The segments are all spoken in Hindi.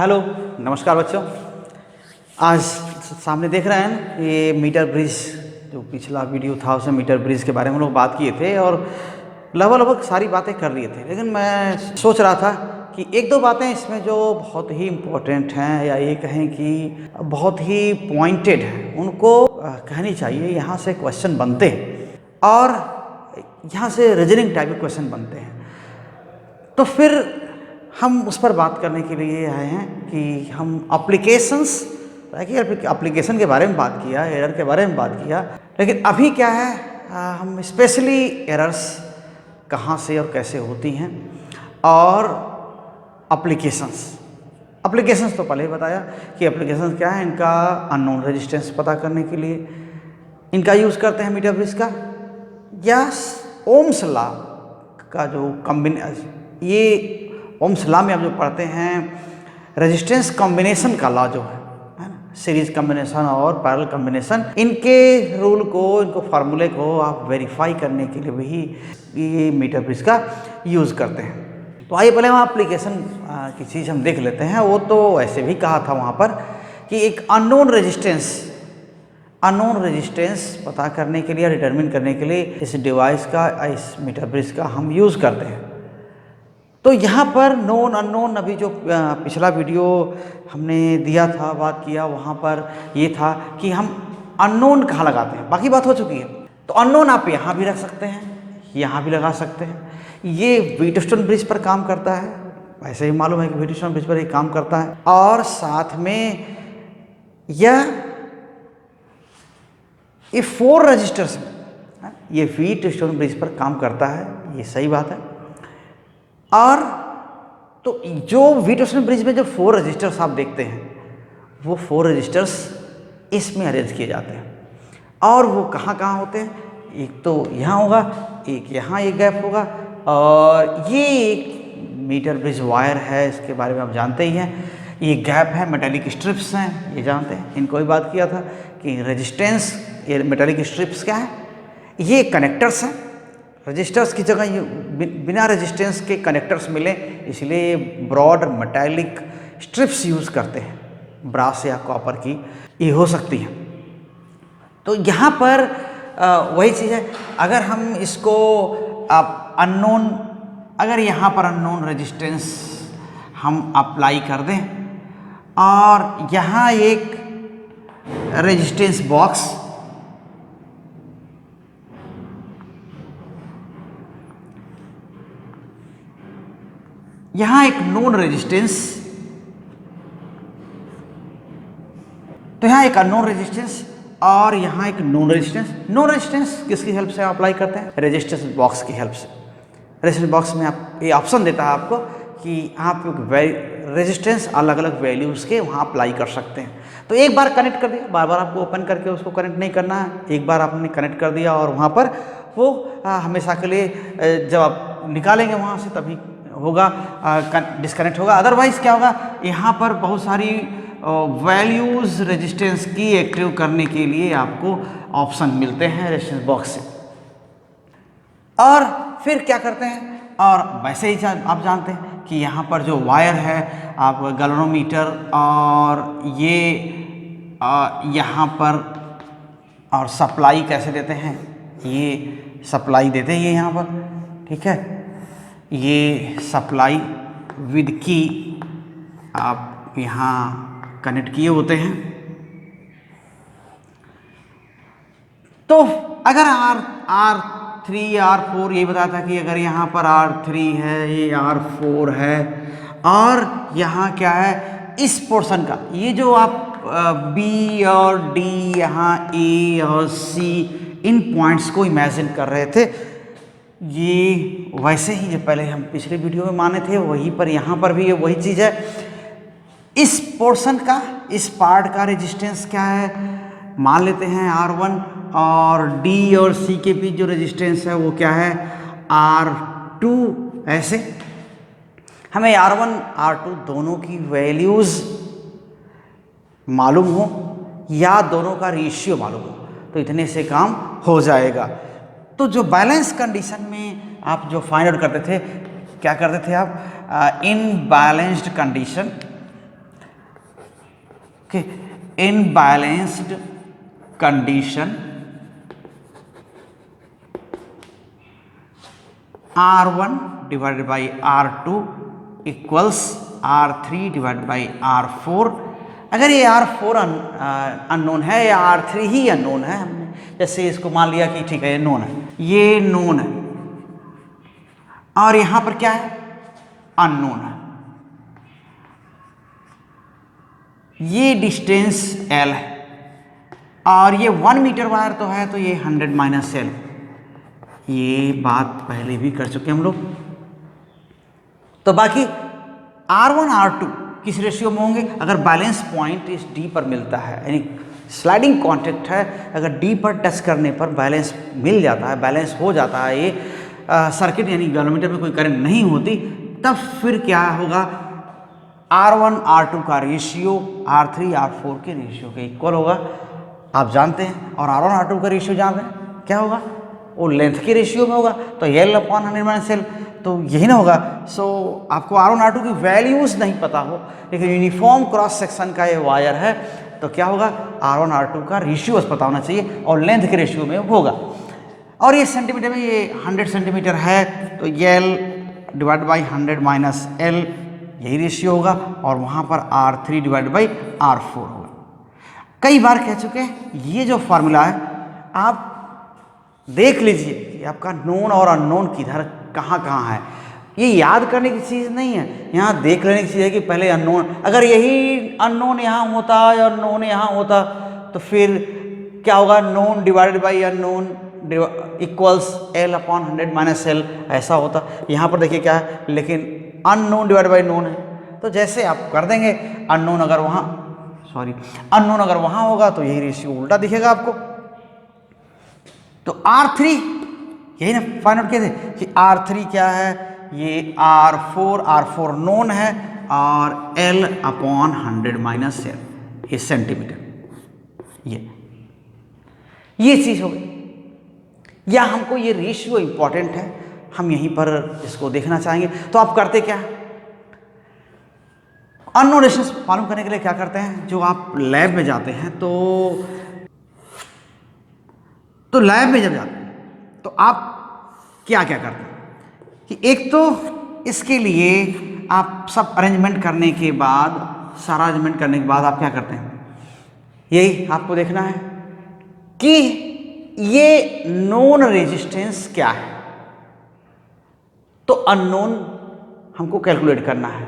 हेलो, नमस्कार बच्चों। आज सामने देख रहे हैं ये मीटर ब्रिज, जो पिछला वीडियो था उसमें मीटर ब्रिज के बारे में हम लोग बात किए थे और लगभग सारी बातें कर लिए थे। लेकिन मैं सोच रहा था कि एक दो बातें इसमें जो बहुत ही इम्पोर्टेंट हैं या ये कहें कि बहुत ही पॉइंटेड हैं, उनको कहनी चाहिए। यहाँ से क्वेश्चन बनते हैं और यहाँ से रीजनिंग टाइप के क्वेश्चन बनते हैं। तो फिर हम उस पर बात करने के लिए आए हैं कि हम एप्लीकेशंस, एप्लीकेशन के बारे में बात किया, एरर के बारे में बात किया, लेकिन अभी क्या है, हम स्पेशली एरर्स कहाँ से और कैसे होती हैं और एप्लीकेशंस तो पहले ही बताया कि एप्लीकेशंस क्या है। इनका अननोन रेजिस्टेंस पता करने के लिए इनका यूज़ करते हैं मीटर ब्रिज का, या ओम्स लॉ का जो ये ओम्स लॉ में आप जो पढ़ते हैं रेजिस्टेंस कॉम्बिनेशन का लॉ जो है ना, सीरीज कॉम्बिनेशन और पैरेलल कॉम्बिनेशन, इनके रूल को, इनको फार्मूले को आप वेरीफाई करने के लिए भी ये मीटर ब्रिज का यूज़ करते हैं। तो आइए पहले वहाँ एप्लीकेशन की चीज़ हम देख लेते हैं। वो तो ऐसे भी कहा था वहाँ पर कि एक अननोन रेजिस्टेंस पता करने के लिए, डिटरमिन करने के लिए इस डिवाइस का, इस मीटर ब्रिज का हम यूज़ करते हैं। तो यहाँ पर नोन अननोन, अभी जो पिछला वीडियो हमने दिया था, बात किया, वहाँ पर ये था कि हम अननोन कहाँ लगाते हैं, बाकी बात हो चुकी है। तो अननोन आप यहाँ भी रख सकते हैं, यहाँ भी लगा सकते हैं। ये व्हीटस्टोन ब्रिज पर काम करता है, ऐसे ही मालूम है कि व्हीटस्टोन ब्रिज पर ये काम करता है। और साथ में ये 4 रजिस्टर्स में ये व्हीटस्टोन ब्रिज पर काम करता है, ये सही बात है। और तो जो व्हीटस्टोन ब्रिज में जो 4 रजिस्टर्स आप देखते हैं, वो 4 रजिस्टर्स इसमें अरेंज किए जाते हैं। और वो कहाँ कहाँ होते हैं, एक तो यहाँ होगा, एक यहाँ एक गैप होगा, और ये एक मीटर ब्रिज वायर है, इसके बारे में आप जानते ही हैं। ये गैप है, मेटालिक स्ट्रिप्स हैं, ये जानते हैं। इनको भी बात किया था कि रेजिस्टेंस, ये मेटालिक स्ट्रिप्स क्या है, ये कनेक्टर्स हैं। रजिस्टर्स की जगह ये बिना रेजिस्टेंस के कनेक्टर्स मिले, इसलिए ब्रॉड मेटालिक स्ट्रिप्स यूज़ करते हैं, ब्रास या कॉपर की ये हो सकती है। तो यहाँ पर वही चीज़ है, अगर हम इसको अननोन, अगर यहाँ पर अननोन रेजिस्टेंस हम अप्लाई कर दें और यहाँ एक रेजिस्टेंस बॉक्स, यहाँ एक नोन रेजिस्टेंस, तो यहाँ एक अननोन रेजिस्टेंस और यहाँ एक नोन रेजिस्टेंस। नोन रेजिस्टेंस किसकी हेल्प से अप्लाई करते हैं, रेजिस्टेंस बॉक्स की हेल्प से। रेजिस्टेंस बॉक्स में आप ये ऑप्शन देता है आपको कि आप रेजिस्टेंस अलग अलग वैल्यूज़ के वहाँ अप्लाई कर सकते हैं। तो एक बार कनेक्ट कर दिया, बार बार आपको ओपन करके उसको कनेक्ट नहीं करना है। एक बार आपने कनेक्ट कर दिया और वहाँ पर वो हमेशा के लिए, जब आप निकालेंगे वहाँ से तभी होगा, डिस्कनेक्ट होगा। अदरवाइज क्या होगा, यहाँ पर बहुत सारी वैल्यूज़ रेजिस्टेंस की एक्टिव करने के लिए आपको ऑप्शन मिलते हैं रेजिस्टेंस बॉक्स से। और फिर क्या करते हैं, और वैसे ही आप जानते हैं कि यहाँ पर जो वायर है, आप गैल्वेनोमीटर और ये यहाँ पर, और सप्लाई कैसे देते हैं, ये सप्लाई देते हैं ये यहाँ पर, ठीक है। ये सप्लाई विद की आप यहाँ कनेक्ट किए होते हैं। तो अगर R3 R4, यही बताया था कि अगर यहाँ पर R3 है, ये R4 है, और यहाँ क्या है, इस पोर्शन का, ये जो आप B और D, यहाँ A और C, इन पॉइंट्स को इमेजिन कर रहे थे, ये वैसे ही जो पहले हम पिछले वीडियो में माने थे, वहीं पर यहाँ पर भी ये वही चीज़ है। इस पोर्शन का, इस पार्ट का रेजिस्टेंस क्या है, मान लेते हैं R1, और D और C के बीच जो रेजिस्टेंस है वो क्या है, R2। ऐसे हमें R1 R2 दोनों की वैल्यूज़ मालूम हो या दोनों का रेशियो मालूम हो, तो इतने से काम हो जाएगा। तो जो बैलेंस कंडीशन में आप जो फाइंड आउट करते थे, क्या करते थे आप, इन balanced condition okay, in balanced condition R1 divided by R2 equals R3 divided by R4। अगर ये R4 अननोन है या R3 ही अननोन है, हमने जैसे इसको मान लिया कि ठीक है ये नोन है, ये नोन है, और यहां पर क्या है, अननोन है। ये डिस्टेंस L है और ये 1 मीटर वायर तो है, तो ये 100 माइनस L। ये बात पहले भी कर चुके हम लोग। तो बाकी R1 R2 किस रेशियो में होंगे, अगर बैलेंस पॉइंट इस D पर मिलता है, यानी स्लाइडिंग कॉन्टैक्ट है, अगर D पर टच करने पर बैलेंस मिल जाता है, बैलेंस हो जाता है, ये सर्किट यानी गैल्वेनोमीटर में कोई करंट नहीं होती, तब फिर क्या होगा, R1 R2 का रेशियो R3 R4 के रेशियो के इक्वल होगा, आप जानते हैं। और R1 R2 का रेशियो जानते हैं क्या होगा, वो लेंथ के रेशियो में होगा, तो L अपॉन 100 माइनस L, तो यही ना होगा। सो आपको R1 R2 की वैल्यूज़ नहीं पता हो, लेकिन यूनिफॉर्म क्रॉस सेक्शन का ये वायर है, तो क्या होगा, R1 R2 का रेशियो पता होना चाहिए और लेंथ के रेशियो में होगा। और ये सेंटीमीटर में ये 100 सेंटीमीटर है, तो L divide by 100 minus L यही रेशियो होगा, और वहाँ पर R3 डिवाइड बाई R4 होगा। कई बार कह चुके हैं, ये जो फार्मूला है आप देख लीजिए कि आपका नोन और अननोन किधर कहाँ कहाँ है। ये याद करने की चीज़ नहीं है, यहाँ देख लेने की चीज़ है कि पहले अननोन, अगर यही अननोन यहाँ होता और नोन यहाँ होता तो फिर क्या होगा, known divided by unknown equals L upon 100 minus L, ऐसा होता। यहाँ पर देखिए क्या है, लेकिन अननोन डिवाइड बाई नोन है, तो जैसे आप कर देंगे, अननोन अगर वहाँ होगा तो यही रेशियो उल्टा दिखेगा आपको। तो R3 यही ना फाइंड आउट किए थे कि R3 क्या है, ये R4 नोन है और L अपॉन 100 माइनस L, ये सेंटीमीटर, ये चीज़ हो गई। या हमको ये रेशियो इंपॉर्टेंट है, हम यहीं पर इसको देखना चाहेंगे। तो आप करते क्या, अननोन रेशियोस मालूम करने के लिए क्या करते हैं, जो आप लैब में जाते हैं तो लैब में जब जाते हैं तो आप क्या क्या करते हैं कि एक तो इसके लिए आप सब अरेंजमेंट करने के बाद, सारा अरेंजमेंट करने के बाद आप क्या करते हैं, यही आपको देखना है कि ये नोन रेजिस्टेंस क्या है। तो अननोन हमको कैलकुलेट करना है,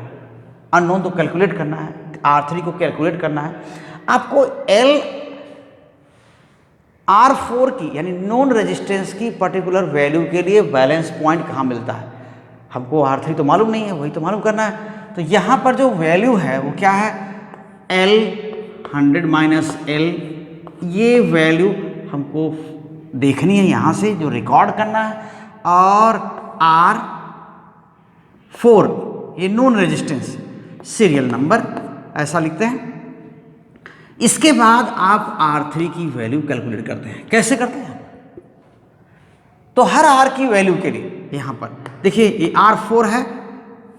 अननोन तो कैलकुलेट करना है, R3 को कैलकुलेट करना है आपको। R4 की यानी नोन रेजिस्टेंस की पर्टिकुलर वैल्यू के लिए बैलेंस पॉइंट कहाँ मिलता है, हमको R3 तो मालूम नहीं है, वही तो मालूम करना है। तो यहाँ पर जो वैल्यू है वो क्या है, L 100 माइनस L, ये वैल्यू हमको देखनी है यहाँ से, जो रिकॉर्ड करना है। और R4 ये नोन रेजिस्टेंस सीरियल नंबर, ऐसा लिखते हैं। इसके बाद आप R3 की वैल्यू कैलकुलेट करते हैं। कैसे करते हैं, तो हर R की वैल्यू के लिए यहाँ पर देखिए, ये R4 है,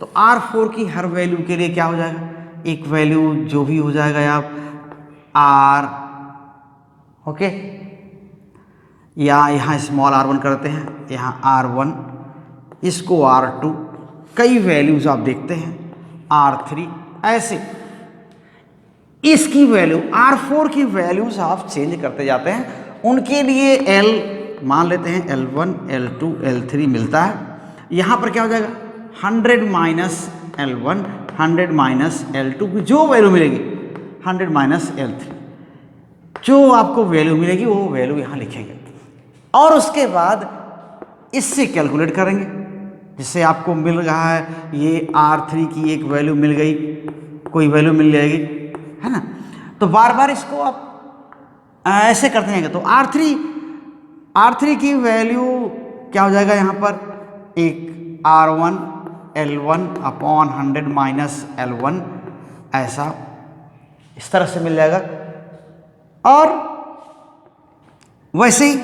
तो R4 की हर वैल्यू के लिए क्या हो जाएगा, एक वैल्यू जो भी हो जाएगा आप R, ओके, या यहाँ स्मॉल r1 करते हैं, यहाँ R1, इसको R2, कई वैल्यूज आप देखते हैं, R3, ऐसे इसकी वैल्यू R4 की वैल्यूज आप चेंज करते जाते हैं। उनके लिए L मान लेते हैं, L1 L2 L3 मिलता है। यहाँ पर क्या हो जाएगा, 100 माइनस L1 100 माइनस L2 की जो वैल्यू मिलेगी 100 माइनस L3, जो आपको वैल्यू मिलेगी वो वैल्यू यहाँ लिखेंगे और उसके बाद इससे कैलकुलेट करेंगे। जिससे आपको मिल रहा है ये R3 की एक वैल्यू मिल गई, कोई वैल्यू मिल जाएगी, है ना। तो बार बार इसको आप ऐसे करते जाएंगे। तो R3 की वैल्यू क्या हो जाएगा, यहाँ पर एक R1 L1 upon 100 minus L1, ऐसा इस तरह से मिल जाएगा। और वैसे ही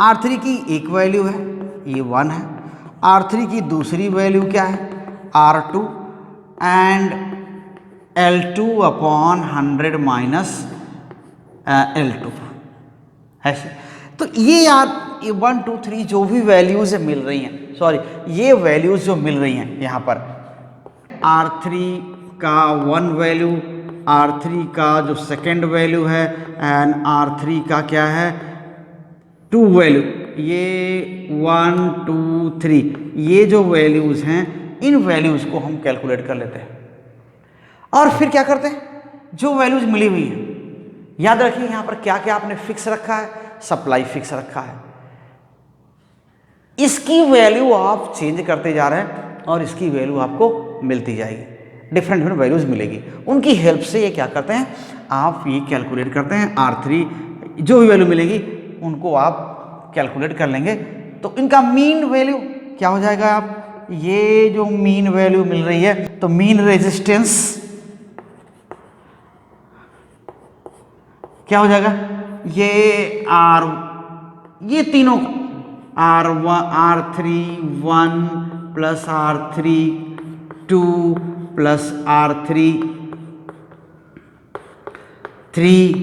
R3 की एक वैल्यू है, ये 1 है। R3 की दूसरी वैल्यू क्या है, R2, and L2 upon 100 minus L2 ऐसे। तो ये यार ये 1 2 3 जो भी वैल्यूज़ मिल रही हैं, सॉरी ये वैल्यूज़ जो मिल रही हैं यहाँ पर, R3 का 1 वैल्यू, R3 का जो सेकेंड वैल्यू है एंड R3 का क्या है 2 वैल्यू, ये 1 2 3 ये जो वैल्यूज़ हैं इन वैल्यूज़ को हम कैलकुलेट कर लेते हैं और फिर क्या करते हैं, जो वैल्यूज़ मिली हुई हैं, याद रखिए यहाँ पर क्या क्या आपने फिक्स रखा है, सप्लाई फिक्स रखा है, इसकी वैल्यू आप चेंज करते जा रहे हैं और इसकी वैल्यू आपको मिलती जाएगी, डिफरेंट डिफरेंट वैल्यूज़ मिलेगी। उनकी हेल्प से ये क्या करते हैं, आप ये कैलकुलेट करते हैं, R3 जो भी वैल्यू मिलेगी उनको आप कैलकुलेट कर लेंगे। तो इनका मीन वैल्यू क्या हो जाएगा, आप ये जो मीन वैल्यू मिल रही है तो मीन रेजिस्टेंस क्या हो जाएगा, ये तीनों R3 1 plus R3 2 plus R3 3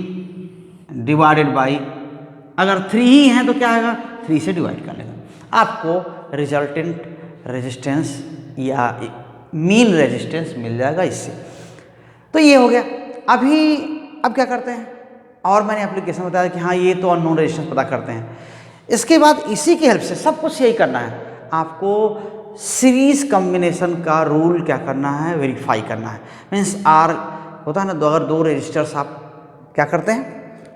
divided by, अगर 3 ही है तो क्या आएगा 3 से डिवाइड कर लेगा, आपको रिजल्टेंट रेजिस्टेंस या मीन रेजिस्टेंस मिल जाएगा इससे। तो ये हो गया। अब क्या करते हैं, और मैंने एप्लीकेशन बताया कि हाँ ये तो अननोन रेजिस्टेंस पता करते हैं। इसके बाद इसी की हेल्प से सब कुछ यही करना है, आपको सीरीज कॉम्बिनेशन का रूल क्या करना है, वेरीफाई करना है। मीन्स आर होता है ना, अगर दो रजिस्टर्स आप क्या करते हैं,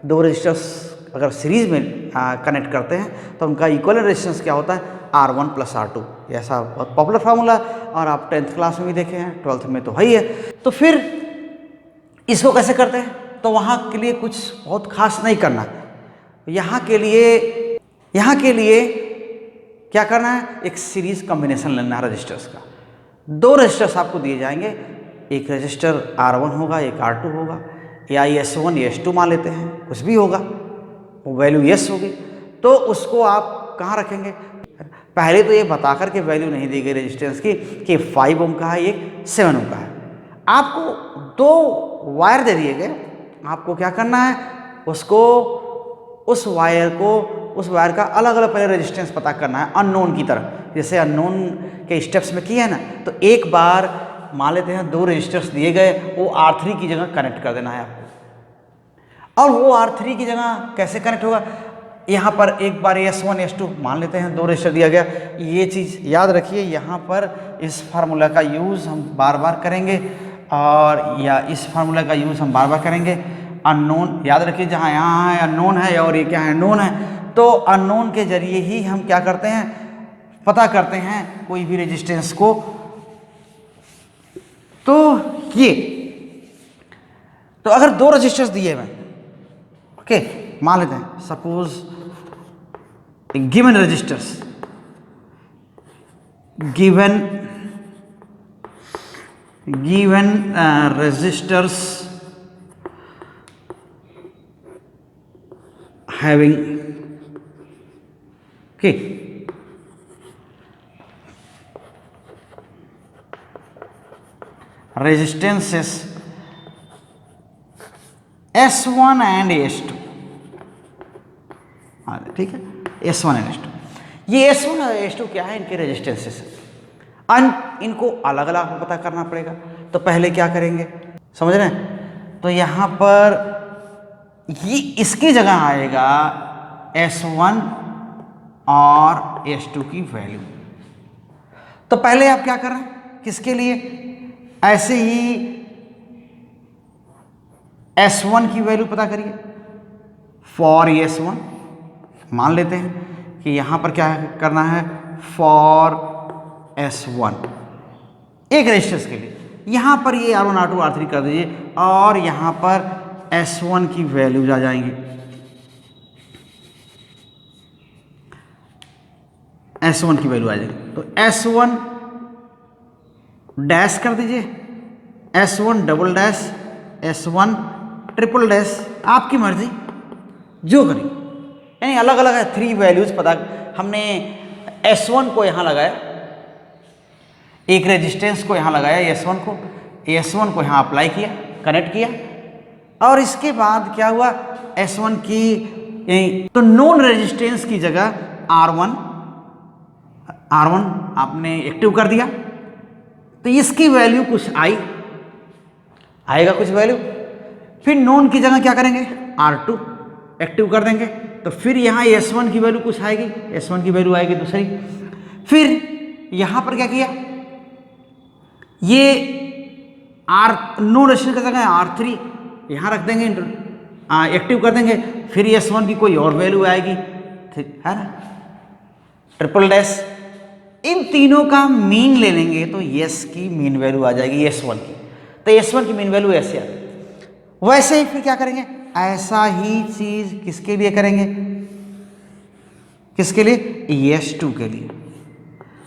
दो रजिस्टर्स अगर सीरीज में कनेक्ट करते हैं तो उनका इक्विवेलेंट रेजिस्टेंस क्या होता है, R1 प्लस R2। ऐसा बहुत पॉपुलर फार्मूला और आप 10th क्लास में भी देखे हैं, 12th में तो है ही है। तो फिर इसको कैसे करते हैं, तो वहाँ के लिए कुछ बहुत खास नहीं करना, यहाँ के लिए क्या करना है, एक सीरीज कॉम्बिनेशन लेना है रजिस्टर्स का। दो रजिस्टर्स आपको दिए जाएंगे, एक रजिस्टर R1 होगा, एक R2 होगा, या S1 या S2 मान लेते हैं, कुछ भी होगा, वो वैल्यू यस होगी। तो उसको आप कहाँ रखेंगे, पहले तो ये बता कर के वैल्यू नहीं दी गई रेजिस्टेंस की कि 5 ओम का है, एक 7 ओम का है। आपको दो वायर दे दिए गए, आपको क्या करना है, उस वायर का अलग अलग पहले रेजिस्टेंस पता करना है, अननोन की तरह। जैसे अननोन के स्टेप्स में किया है ना, तो एक बार मान लेते हैं दो रेजिस्टर्स दिए गए, वो R3 की जगह कनेक्ट कर देना है आपको। और वो R3 की जगह कैसे कनेक्ट होगा, यहाँ पर एक बार S1 S2 मान लेते हैं, दो रजिस्टर दिया गया। ये चीज़ याद रखिए, यहाँ पर इस फार्मूला का यूज़ हम बार बार करेंगे, और या इस फार्मूला का यूज़ हम बार बार करेंगे। अननोन याद रखिए, जहाँ यहाँ है अननोन है और ये क्या है, नोन है। तो अननोन के जरिए ही हम क्या करते हैं, पता करते हैं कोई भी रेजिस्टेंस को। तो अगर दो रजिस्टर्स दिए हुए, ओके, मान लेते हैं suppose given resistors having resistances S1 and S2, ठीक है, S1 and S2। ये S1 और S2 क्या है, इनके रेजिस्टेंसेस, इनको अलग अलग पता करना पड़ेगा। तो पहले क्या करेंगे, समझ रहे हैं, तो यहाँ पर ये इसकी जगह आएगा S1 और S2 की वैल्यू। तो पहले आप क्या कर रहे हैं, किसके लिए, ऐसे ही S1 की वैल्यू पता करिए, फॉर S1 मान लेते हैं कि यहाँ पर क्या करना है, फॉर S1 एक रेजिस्टेंस के लिए, यहाँ पर ये R1 R2 R3 कर दीजिए, और यहाँ पर S1 की वैल्यूज आ जाएंगी। S1 की वैल्यू आ जाएगी, तो S1 डैश कर दीजिए, S1 double dash, S1 triple dash, आपकी मर्जी जो करिए, यानी अलग अलग है। 3 वैल्यूज पता, हमने S1 को यहाँ लगाया, एक रेजिस्टेंस को यहाँ लगाया S1 को, S1 को यहाँ अप्लाई किया, कनेक्ट किया, और इसके बाद क्या हुआ, S1 की तो नॉन रेजिस्टेंस की जगह R1 आपने एक्टिव कर दिया, तो इसकी वैल्यू कुछ आएगा कुछ वैल्यू। फिर नॉन की जगह क्या करेंगे, R2 एक्टिव कर देंगे, तो फिर यहाँ S1 की वैल्यू कुछ आएगी, S1 की वैल्यू आएगी दूसरी। फिर यहाँ पर क्या किया, ये नॉन रेजिस्टेंस की जगह R3 यहाँ रख देंगे, एक्टिव कर देंगे, फिर S1 की कोई और वैल्यू आएगी, ठीक है ना, ट्रिपल डैश। इन तीनों का मीन ले लेंगे तो S की मीन वैल्यू आ जाएगी S1 की, तो S1 की मीन वैल्यू ऐसे आ जाएगी। वैसे ही फिर क्या करेंगे, ऐसा ही चीज किसके लिए करेंगे, किसके लिए, S2 के लिए।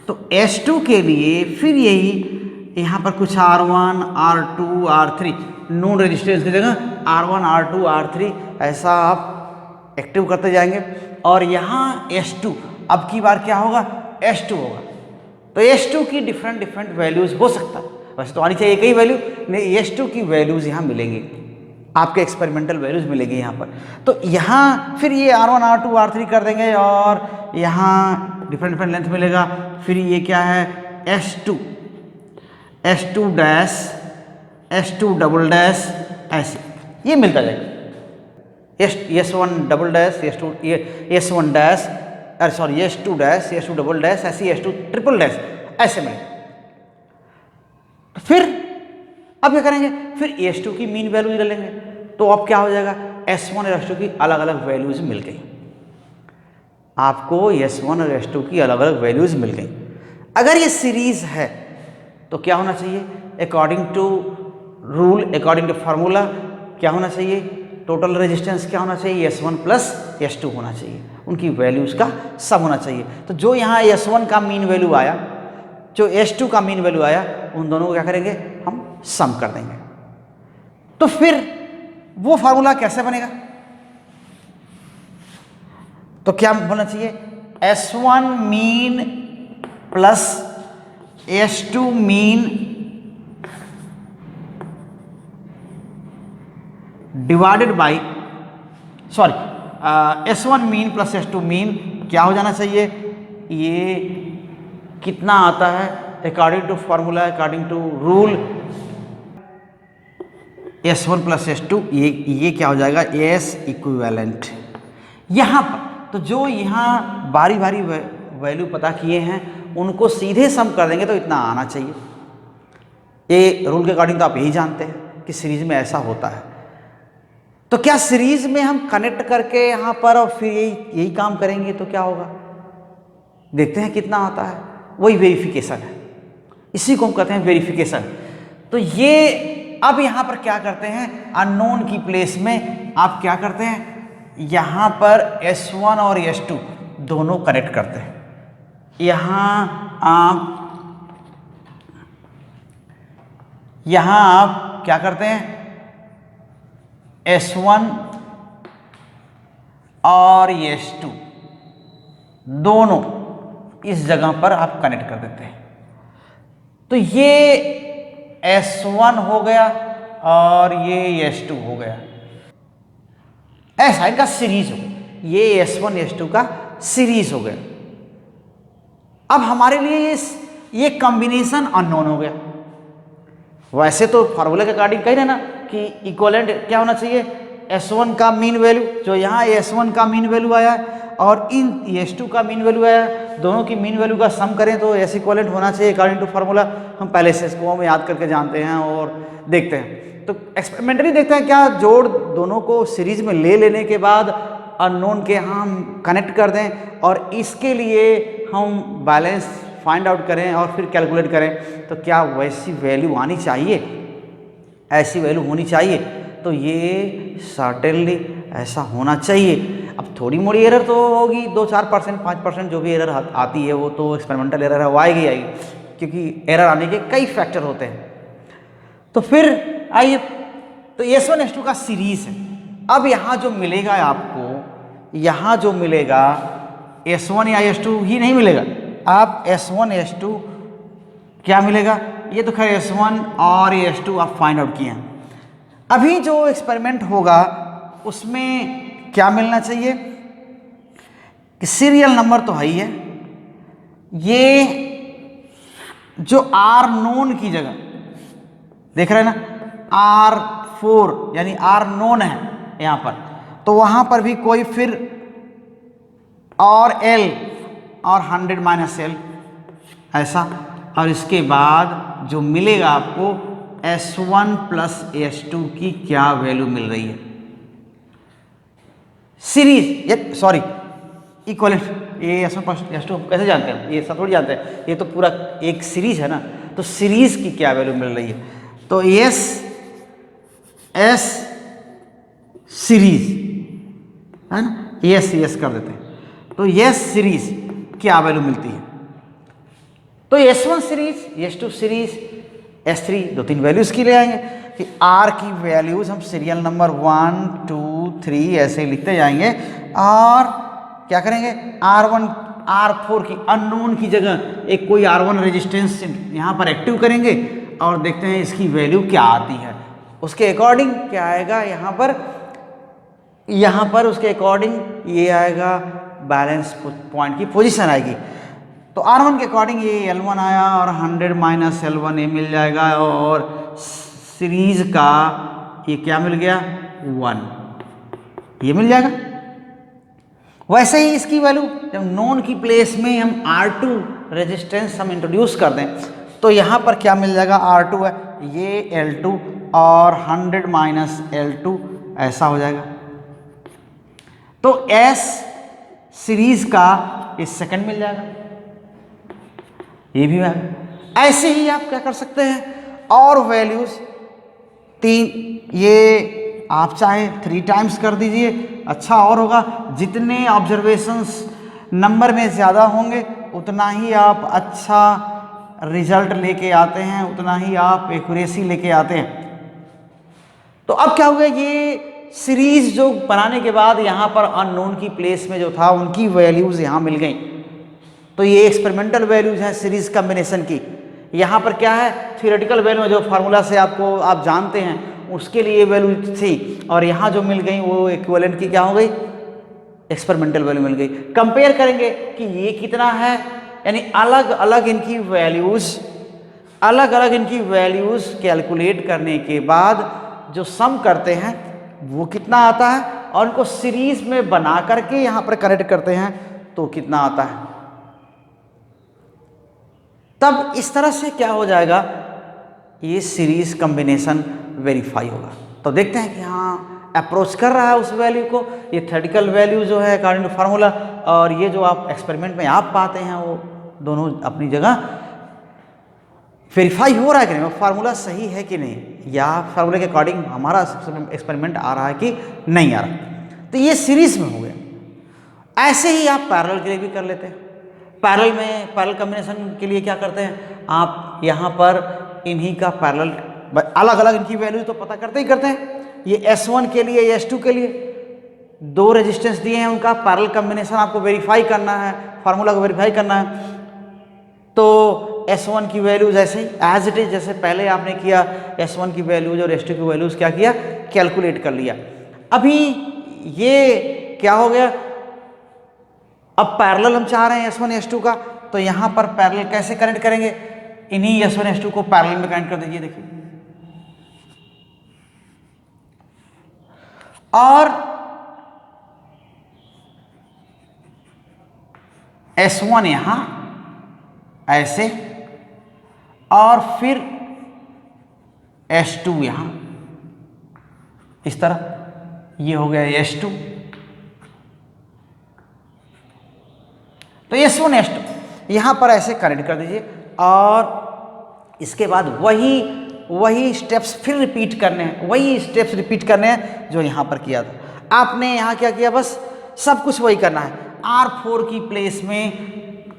तो S2 के लिए फिर यही यहाँ पर कुछ R1 R2 R3 non resistance की जगह R1 R2 R3 ऐसा आप एक्टिव करते जाएंगे, और यहाँ S2 अब की बार क्या होगा, S2 होगा। तो S2 की डिफरेंट वैल्यूज हो सकता है, वैसे तो आनी चाहिए एक ही वैल्यू, नहीं S2 की वैल्यूज यहाँ मिलेंगी, आपके एक्सपेरिमेंटल वैल्यूज मिलेंगी यहाँ पर। तो यहाँ फिर ये R1 R2 R3 कर देंगे, और यहाँ डिफरेंट लेंथ मिलेगा। फिर ये क्या है, S2 dash S2 double dash, ऐसे ये मिलता जाएगा, S1 double dash S1 dash, अरे sorry S2 dash S2 double dash, ऐसे S2 ट्रिपल डैश, ऐसे में। फिर अब क्या करेंगे, फिर S2 की मीन वैल्यू ले लेंगे, तो अब क्या हो जाएगा, S1 और S2 की अलग अलग वैल्यूज मिल गई, आपको S1 और S2 की अलग अलग वैल्यूज मिल गई। अगर ये सीरीज है तो क्या होना चाहिए, according to rule, according to formula क्या होना चाहिए, टोटल रेजिस्टेंस क्या होना चाहिए, S1 प्लस S2 होना चाहिए, उनकी वैल्यूज का सम होना चाहिए। तो जो यहाँ S1 का मीन वैल्यू आया, जो S2 का मीन वैल्यू आया, उन दोनों को क्या करेंगे, हम सम कर देंगे। तो फिर वो फार्मूला कैसे बनेगा, तो क्या होना चाहिए, S1 mean plus S2 mean divided by S1 mean plus S2 mean क्या हो जाना चाहिए, ये कितना आता है, according to formula, according to rule, S1 plus S2, ये क्या हो जाएगा, S इक्विवेलेंट। यहाँ पर तो जो यहाँ बारी वैल्यू पता किए हैं उनको सीधे सम कर देंगे तो इतना आना चाहिए। ये रूल के अकॉर्डिंग तो आप यही जानते हैं कि सीरीज में ऐसा होता है। तो क्या सीरीज में हम कनेक्ट करके यहाँ पर और फिर यही काम करेंगे तो क्या होगा, देखते हैं कितना आता है, वही वेरिफिकेशन है, इसी को हम कहते हैं वेरिफिकेशन। तो ये अब यहाँ पर क्या करते हैं, अननोन की प्लेस में आप क्या करते हैं, यहाँ पर S1 और S2 दोनों कनेक्ट करते हैं। यहाँ आप क्या करते हैं, S1 और S2 दोनों इस जगह पर आप कनेक्ट कर देते हैं। तो ये S1 हो गया और ये S2 हो गया, ऐसा इनका सीरीज हो गया, ये S1 S2 का सीरीज हो गया। अब हमारे लिए ये कॉम्बिनेशन अननोन हो गया। वैसे तो फार्मूला के अकॉर्डिंग कही ना कि इक्वलेंट क्या होना चाहिए, S1 का मीन वैल्यू, जो यहाँ S1 का मीन वैल्यू आया और इन S2 का मीन वैल्यू आया, दोनों की मीन वैल्यू का सम करें तो S इक्वलेंट होना चाहिए अकॉर्डिंग टू फार्मूला। हम पहले से इसको हम याद करके जानते हैं और देखते हैं। तो एक्सपेरिमेंटली देखते हैं क्या जोड़ दोनों को सीरीज में ले लेने के बाद अननोन के यहाँ हम कनेक्ट कर दें और इसके लिए हम बैलेंस फाइंड आउट करें और फिर कैलकुलेट करें तो क्या वैसी वैल्यू आनी चाहिए, ऐसी वैल्यू होनी चाहिए। तो ये सर्टेनली ऐसा होना चाहिए। अब थोड़ी मोड़ी एरर तो होगी, 2-4%, 5% जो भी एरर आती है वो तो एक्सपेरिमेंटल एरर है, वो आएगी क्योंकि एरर आने के कई फैक्टर होते हैं। तो फिर आइए, तो S1 S2 का सीरीज है। अब यहाँ जो मिलेगा आपको, यहाँ जो मिलेगा S1 या S2 ही नहीं मिलेगा, आप S1 S2 क्या मिलेगा, ये तो खैर S1 और ये S2 आप फाइंड आउट किए हैं। अभी जो एक्सपेरिमेंट होगा उसमें क्या मिलना चाहिए कि सीरियल नंबर तो है ही है, ये जो R नोन की जगह देख रहे हैं ना, R4 यानी R नोन है यहाँ पर, तो वहाँ पर भी कोई फिर और L और 100 माइनस L ऐसा, और इसके बाद जो मिलेगा आपको S1 प्लस S2 की क्या वैल्यू मिल रही है सीरीज, ये सॉरी इक्वलेंट, ये S1 प्लस S2 कैसे जानते हैं, ये सब थोड़ी जानते हैं, ये तो पूरा एक सीरीज है ना, तो सीरीज की क्या वैल्यू मिल रही है, तो S सीरीज है ना, यस कर देते हैं, तो यस सीरीज क्या वैल्यू मिलती है, तो S1 series, S2 series, S3 दो तीन वैल्यूज की ले आएंगे कि R की वैल्यूज हम सीरियल नंबर 1 2 3 ऐसे लिखते जाएंगे, और क्या करेंगे R1 R4 की अननोन की जगह एक कोई R1 रेजिस्टेंस यहाँ पर एक्टिव करेंगे और देखते हैं इसकी वैल्यू क्या आती है, उसके अकॉर्डिंग क्या आएगा यहाँ पर उसके अकॉर्डिंग ये आएगा बैलेंस पॉइंट की पोजीशन आएगी, तो R1 के अकॉर्डिंग ये L1 आया और 100 माइनस L1 ये मिल जाएगा, और सीरीज का ये क्या मिल गया 1 ये मिल जाएगा। वैसे ही इसकी वैल्यू जब नोन की प्लेस में हम R2 रेजिस्टेंस हम इंट्रोड्यूस कर दें तो यहाँ पर क्या मिल जाएगा, R2 है ये L2 और 100 माइनस L2 ऐसा हो जाएगा, तो S सीरीज का ये सेकंड मिल जाएगा, ये भी आएगा। ऐसे ही आप क्या कर सकते हैं और वैल्यूज तीन, ये आप चाहे 3 टाइम्स कर दीजिए, अच्छा और होगा, जितने ऑब्जर्वेशंस नंबर में ज़्यादा होंगे उतना ही आप अच्छा रिजल्ट लेके आते हैं, उतना ही आप एक्यूरेसी लेके आते हैं। तो अब क्या हो गया, ये सीरीज जो बनाने के बाद यहाँ पर अननोन की प्लेस में जो था उनकी वैल्यूज यहाँ मिल गई, तो ये एक्सपेरिमेंटल वैल्यूज हैं सीरीज कॉम्बिनेशन की। यहाँ पर क्या है, थ्योरेटिकल वैल्यू जो फार्मूला से आपको आप जानते हैं उसके लिए वैल्यू थी, और यहाँ जो मिल गई वो इक्विवेलेंट की क्या हो गई, एक्सपेरिमेंटल वैल्यू मिल गई। कंपेयर करेंगे कि ये कितना है, यानी अलग अलग इनकी वैल्यूज कैलकुलेट करने के बाद जो सम करते हैं वो कितना आता है, और उनको सीरीज में बना करके यहाँ पर कनेक्ट करते हैं तो कितना आता है। तब इस तरह से क्या हो जाएगा, ये सीरीज कॉम्बिनेशन वेरीफाई होगा। तो देखते हैं कि हाँ अप्रोच कर रहा है उस वैल्यू को, ये थ्योरेटिकल वैल्यू जो है अकॉर्डिंग टू फार्मूला, और ये जो आप एक्सपेरिमेंट में आप पाते हैं वो दोनों अपनी जगह वेरीफाई हो रहा है कि नहीं, फार्मूला सही है कि नहीं, या फार्मूले के अकॉर्डिंग हमारा एक्सपेरिमेंट आ रहा है कि नहीं आ रहा। तो ये सीरीज में हो गया। ऐसे ही आप पैरेलल के लिए भी कर लेते हैं। पैरेलल कॉम्बिनेशन के लिए क्या करते हैं, आप यहाँ पर इन्हीं का पैरेलल अलग अलग इनकी वैल्यू तो पता करते ही करते हैं। ये S1 के लिए, ये S2 के लिए दो रेजिस्टेंस दिए हैं, उनका पैरेलल कॉम्बिनेशन आपको वेरीफाई करना है, फार्मूला को वेरीफाई करना है। तो S1 की वैल्यूज ऐसे ही एज इट इज जैसे पहले आपने किया, S1 की वैल्यूज और S2 की वैल्यूज क्या किया, कैलकुलेट कर लिया। अभी ये क्या हो गया, अब पैरेलल हम चाह रहे हैं S1 S2 का, तो यहाँ पर पैरेलल कैसे कनेक्ट करेंगे, इन्हीं S1 S2 को पैरेलल में कनेक्ट कर दीजिए। देखिए, और S1 यहां ऐसे, और फिर S2 यहां इस तरह, ये हो गया S2, तो S1 S2 यहां पर ऐसे कनेक्ट कर दीजिए, और इसके बाद वही स्टेप्स फिर रिपीट करने हैं, वही स्टेप्स रिपीट करने हैं जो यहाँ पर किया था आपने। यहाँ क्या किया, बस सब कुछ वही करना है। R4 की प्लेस में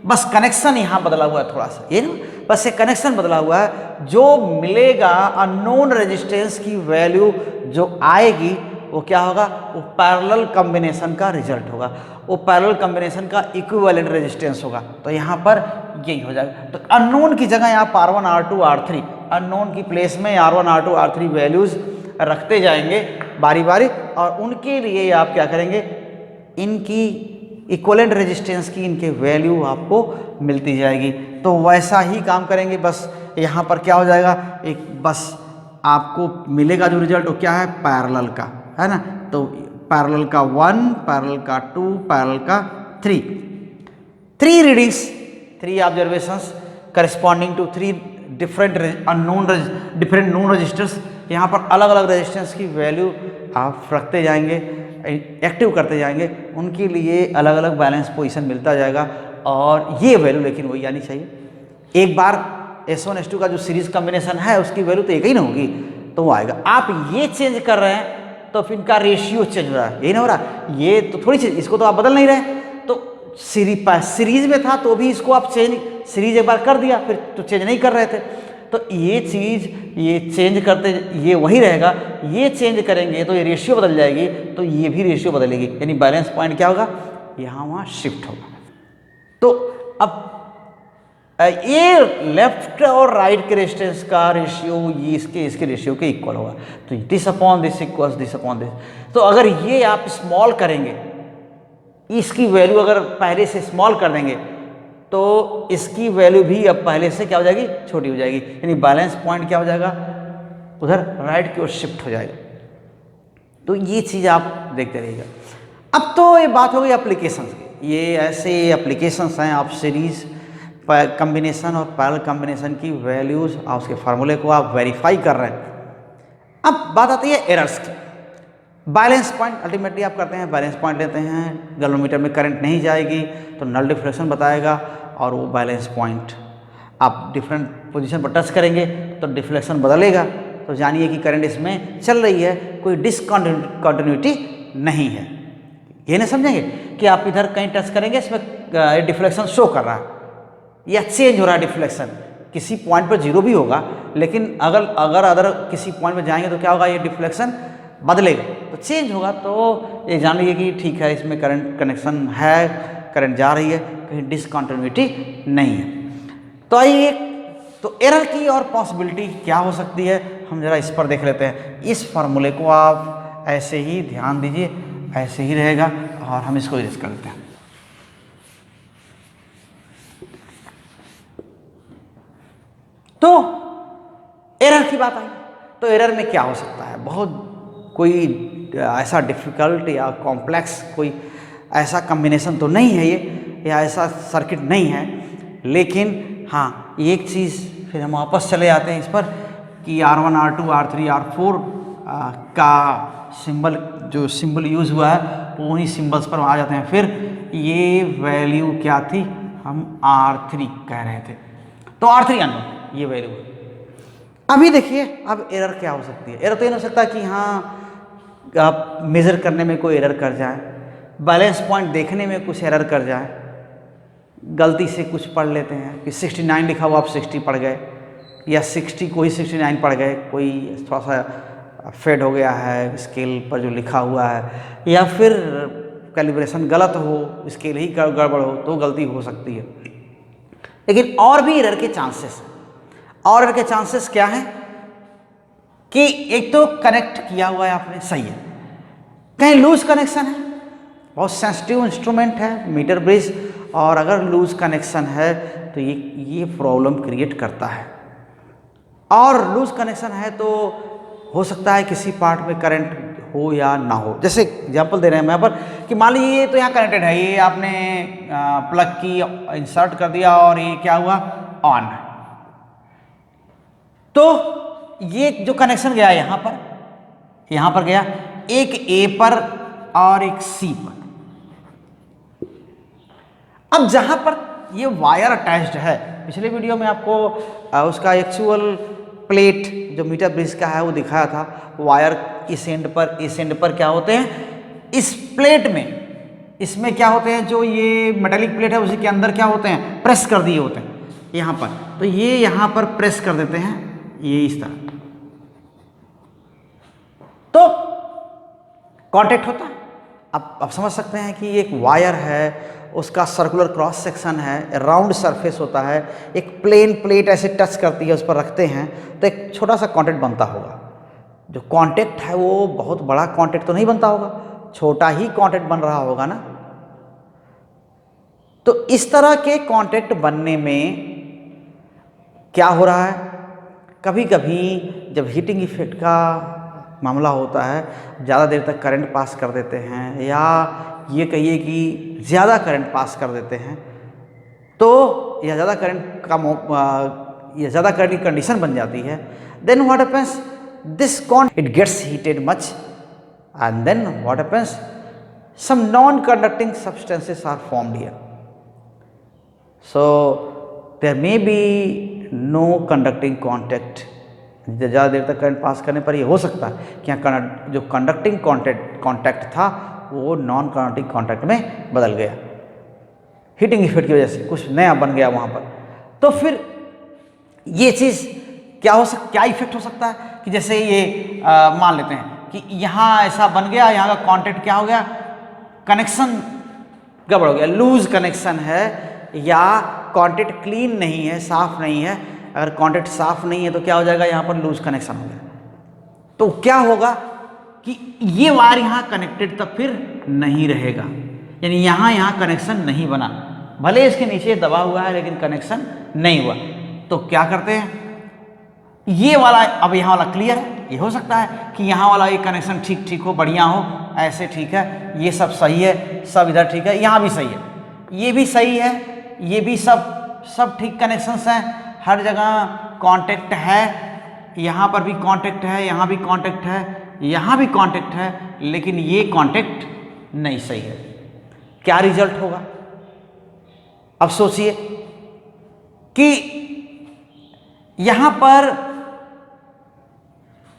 बस कनेक्शन यहाँ बदला हुआ है थोड़ा सा, ये ना, बस ये कनेक्शन बदला हुआ है। जो मिलेगा अननोन रेजिस्टेंस की वैल्यू जो आएगी वो क्या होगा, वो पैरेलल कॉम्बिनेशन का रिजल्ट होगा, वो पैरेलल कॉम्बिनेशन का इक्विवेलेंट रेजिस्टेंस होगा। तो यहाँ पर यही हो जाएगा। तो अननोन की जगह आप R1 R2 R3 अननोन की प्लेस में R1 R2 R3 वैल्यूज़ रखते जाएंगे बारी बारी, और उनके लिए आप क्या करेंगे, इनकी इक्विवेलेंट रेजिस्टेंस की इनके वैल्यू आपको मिलती जाएगी। तो वैसा ही काम करेंगे, बस यहाँ पर क्या हो जाएगा, एक बस आपको मिलेगा जो रिजल्ट वो क्या है, पैरेलल का, है ना। तो पैरेलल का 1, पैरेलल का 2, पैरेलल का 3 readings, 3 observations corresponding to 3 different different known registers. यहाँ पर अलग अलग रेजिस्टेंस की वैल्यू आप रखते जाएंगे, एक्टिव करते जाएंगे, उनके लिए अलग अलग बैलेंस पोजीशन मिलता जाएगा, और ये वैल्यू लेकिन वही आनी चाहिए। एक बार S1 S2 का जो सीरीज कॉम्बिनेशन है उसकी वैल्यू तो एक ही ना होगी, तो वो आएगा। आप ये चेंज कर रहे हैं तो फिर इनका रेशियो चेंज हो रहा है, यही ना हो रहा, ये तो थोड़ी चीज, इसको तो आप बदल नहीं रहे। तो सीरीज में था तो भी इसको आप चेंज, सीरीज एक बार कर दिया फिर तो चेंज नहीं कर रहे थे, तो ये चीज़ ये चेंज करते ये वही रहेगा, ये चेंज करेंगे तो ये रेशियो बदल जाएगी, तो ये भी रेशियो बदलेगी, यानी बैलेंस पॉइंट क्या होगा, यहाँ वहाँ शिफ्ट होगा। तो अब ये लेफ्ट और राइट के रेजिस्टेंस का रेशियो ये इसके रेशियो के इक्वल होगा, तो this upon this equals this upon this. तो अगर ये आप स्मॉल करेंगे, इसकी वैल्यू अगर पहले से स्मॉल कर देंगे तो इसकी वैल्यू भी अब पहले से क्या हो जाएगी, छोटी हो जाएगी, यानी बैलेंस पॉइंट क्या हो जाएगा, उधर राइट की ओर शिफ्ट हो जाएगा। तो ये चीज़ आप देखते रहिएगा। अब तो ये बात हो गई एप्लीकेशंस की, ये ऐसे एप्लीकेशंस हैं, आप सीरीज कॉम्बिनेशन और पैरेलल कॉम्बिनेशन की वैल्यूज़ और उसके फार्मूले को आप वेरीफाई कर रहे हैं। अब बात आती है एरर्स की। बैलेंस पॉइंट अल्टीमेटली आप करते हैं, बैलेंस पॉइंट लेते हैं, गैल्वेनोमीटर में करंट नहीं जाएगी तो नल डिफ्लेक्शन बताएगा, और वो बैलेंस पॉइंट आप डिफरेंट पोजीशन पर टच करेंगे तो डिफ्लेक्शन बदलेगा, तो जानिए कि करंट इसमें चल रही है, कोई डिसकंटिन्यूटी नहीं है। ये नहीं समझेंगे कि आप इधर कहीं टच करेंगे इसमें डिफ्लेक्शन शो कर रहा है या चेंज हो रहा है डिफ्लेक्शन, किसी पॉइंट पर जीरो भी होगा, लेकिन अगर किसी पॉइंट पर जाएंगे तो क्या होगा, ये डिफ्लेक्शन बदलेगा, तो चेंज होगा। तो ये जान लीजिए कि ठीक है, इसमें करंट कनेक्शन है, करंट जा रही है, कहीं डिसकंटिन्यूटी नहीं है। तो आइए, तो एरर की और पॉसिबिलिटी क्या हो सकती है, हम जरा इस पर देख लेते हैं। इस फार्मूले को आप ऐसे ही ध्यान दीजिए, ऐसे ही रहेगा, और हम इसको इरेज कर लेते हैं। तो एरर की बात आई, तो एरर में क्या हो सकता है, बहुत कोई ऐसा डिफ़िकल्ट या कॉम्प्लेक्स कोई ऐसा कॉम्बिनेशन तो नहीं है ये, या ऐसा सर्किट नहीं है, लेकिन हाँ एक चीज़ फिर हम वापस चले आते हैं इस पर कि R1 R2 R3 R4 का सिंबल, जो सिंबल यूज़ हुआ है वो उन्हीं सिंबल्स पर आ जाते हैं। फिर ये वैल्यू क्या थी, हम R3 कह रहे थे, तो R3 अननोन ये वैल्यू। अभी देखिए अब एरर क्या हो सकती है। एरर तो ये हो सकता है कि हाँ आप मेज़र करने में कोई एरर कर जाए, बैलेंस पॉइंट देखने में कुछ एरर कर जाए, गलती से कुछ पढ़ लेते हैं कि 69 लिखा हुआ आप 60 पढ़ गए, या 60 को ही 69 पढ़ गए, कोई थोड़ा सा फेड हो गया है स्केल पर जो लिखा हुआ है, या फिर कैलिब्रेशन गलत हो, स्केल ही गड़बड़ हो, तो गलती हो सकती है। लेकिन और भी एरर के चांसेस, और एरर के चांसेस क्या हैं कि एक तो कनेक्ट किया हुआ है आपने, सही है, कहीं लूज कनेक्शन है, बहुत सेंसिटिव इंस्ट्रूमेंट है मीटर ब्रिज, और अगर लूज कनेक्शन है तो ये प्रॉब्लम क्रिएट करता है। और लूज कनेक्शन है तो हो सकता है किसी पार्ट में करंट हो या ना हो। जैसे एग्जांपल दे रहे हैं यहाँ पर कि मान लीजिए ये तो यहाँ कनेक्टेड है, ये आपने प्लग की इंसर्ट कर दिया और ये क्या हुआ, ऑन, तो ये जो कनेक्शन गया यहाँ पर गया, एक ए पर और एक सी पर। अब जहां पर ये वायर अटैच्ड है, पिछले वीडियो में आपको उसका एक्चुअल प्लेट जो मीटर ब्रिज का है वो दिखाया था, वायर इस एंड पर क्या होते हैं, इस प्लेट में, इसमें क्या होते हैं, जो ये मेटेलिक प्लेट है उसी के अंदर क्या होते हैं, प्रेस कर दिए होते हैं यहाँ पर, तो ये यहाँ पर प्रेस कर देते हैं, ये इस तरह, तो कांटेक्ट होता है। आप समझ सकते हैं कि एक वायर है, उसका सर्कुलर क्रॉस सेक्शन है, राउंड सरफेस होता है, एक प्लेन प्लेट ऐसे टच करती है, उस पर रखते हैं तो एक छोटा सा कॉन्टैक्ट बनता होगा। जो कॉन्टैक्ट है वो बहुत बड़ा कॉन्टैक्ट तो नहीं बनता होगा, छोटा ही कॉन्टैक्ट बन रहा होगा ना। तो इस तरह के कॉन्टैक्ट बनने में क्या हो रहा है, कभी कभी जब हीटिंग इफेक्ट का मामला होता है, ज़्यादा देर तक करंट पास कर देते हैं या ये कहिए कि ज़्यादा करंट पास कर देते हैं, तो या ज़्यादा करंट की कंडीशन बन जाती है, then what happens, this it gets heated much and then what happens, some non conducting substances are formed here, so there may be no conducting contact. ज़्यादा देर तक करंट पास करने पर ये हो सकता है कि यहाँ जो कंडक्टिंग कॉन्टैक्ट था वो नॉन कंडक्टिंग कॉन्टैक्ट में बदल गया, हीटिंग इफेक्ट की वजह से कुछ नया बन गया वहाँ पर। तो फिर ये चीज़ क्या इफेक्ट हो सकता है कि जैसे ये मान लेते हैं कि यहाँ ऐसा बन गया, यहाँ का कॉन्टैक्ट क्या हो गया, कनेक्शन गड़बड़ हो गया, लूज कनेक्शन है या कॉन्टैक्ट क्लीन नहीं है, साफ नहीं है। अगर कॉन्टैक्ट साफ नहीं है तो क्या हो जाएगा, यहाँ पर लूज कनेक्शन हो गया, तो क्या होगा कि ये वायर यहाँ कनेक्टेड तब फिर नहीं रहेगा, यानी यहाँ कनेक्शन नहीं बना, भले इसके नीचे दबा हुआ है लेकिन कनेक्शन नहीं हुआ। तो क्या करते हैं, ये वाला, अब यहाँ वाला क्लियर है, ये हो सकता है कि यहाँ वाला ये कनेक्शन ठीक हो, बढ़िया हो, ऐसे ठीक है, ये सब सही है, सब इधर ठीक है, यहाँ भी सही है, ये भी सही है, ये भी सब ठीक कनेक्शंस हैं, हर जगह कांटेक्ट है, यहाँ पर भी कांटेक्ट है, यहाँ भी कांटेक्ट है, यहाँ भी कांटेक्ट है, लेकिन ये कांटेक्ट नहीं सही है। क्या रिजल्ट होगा, अब सोचिए कि यहाँ पर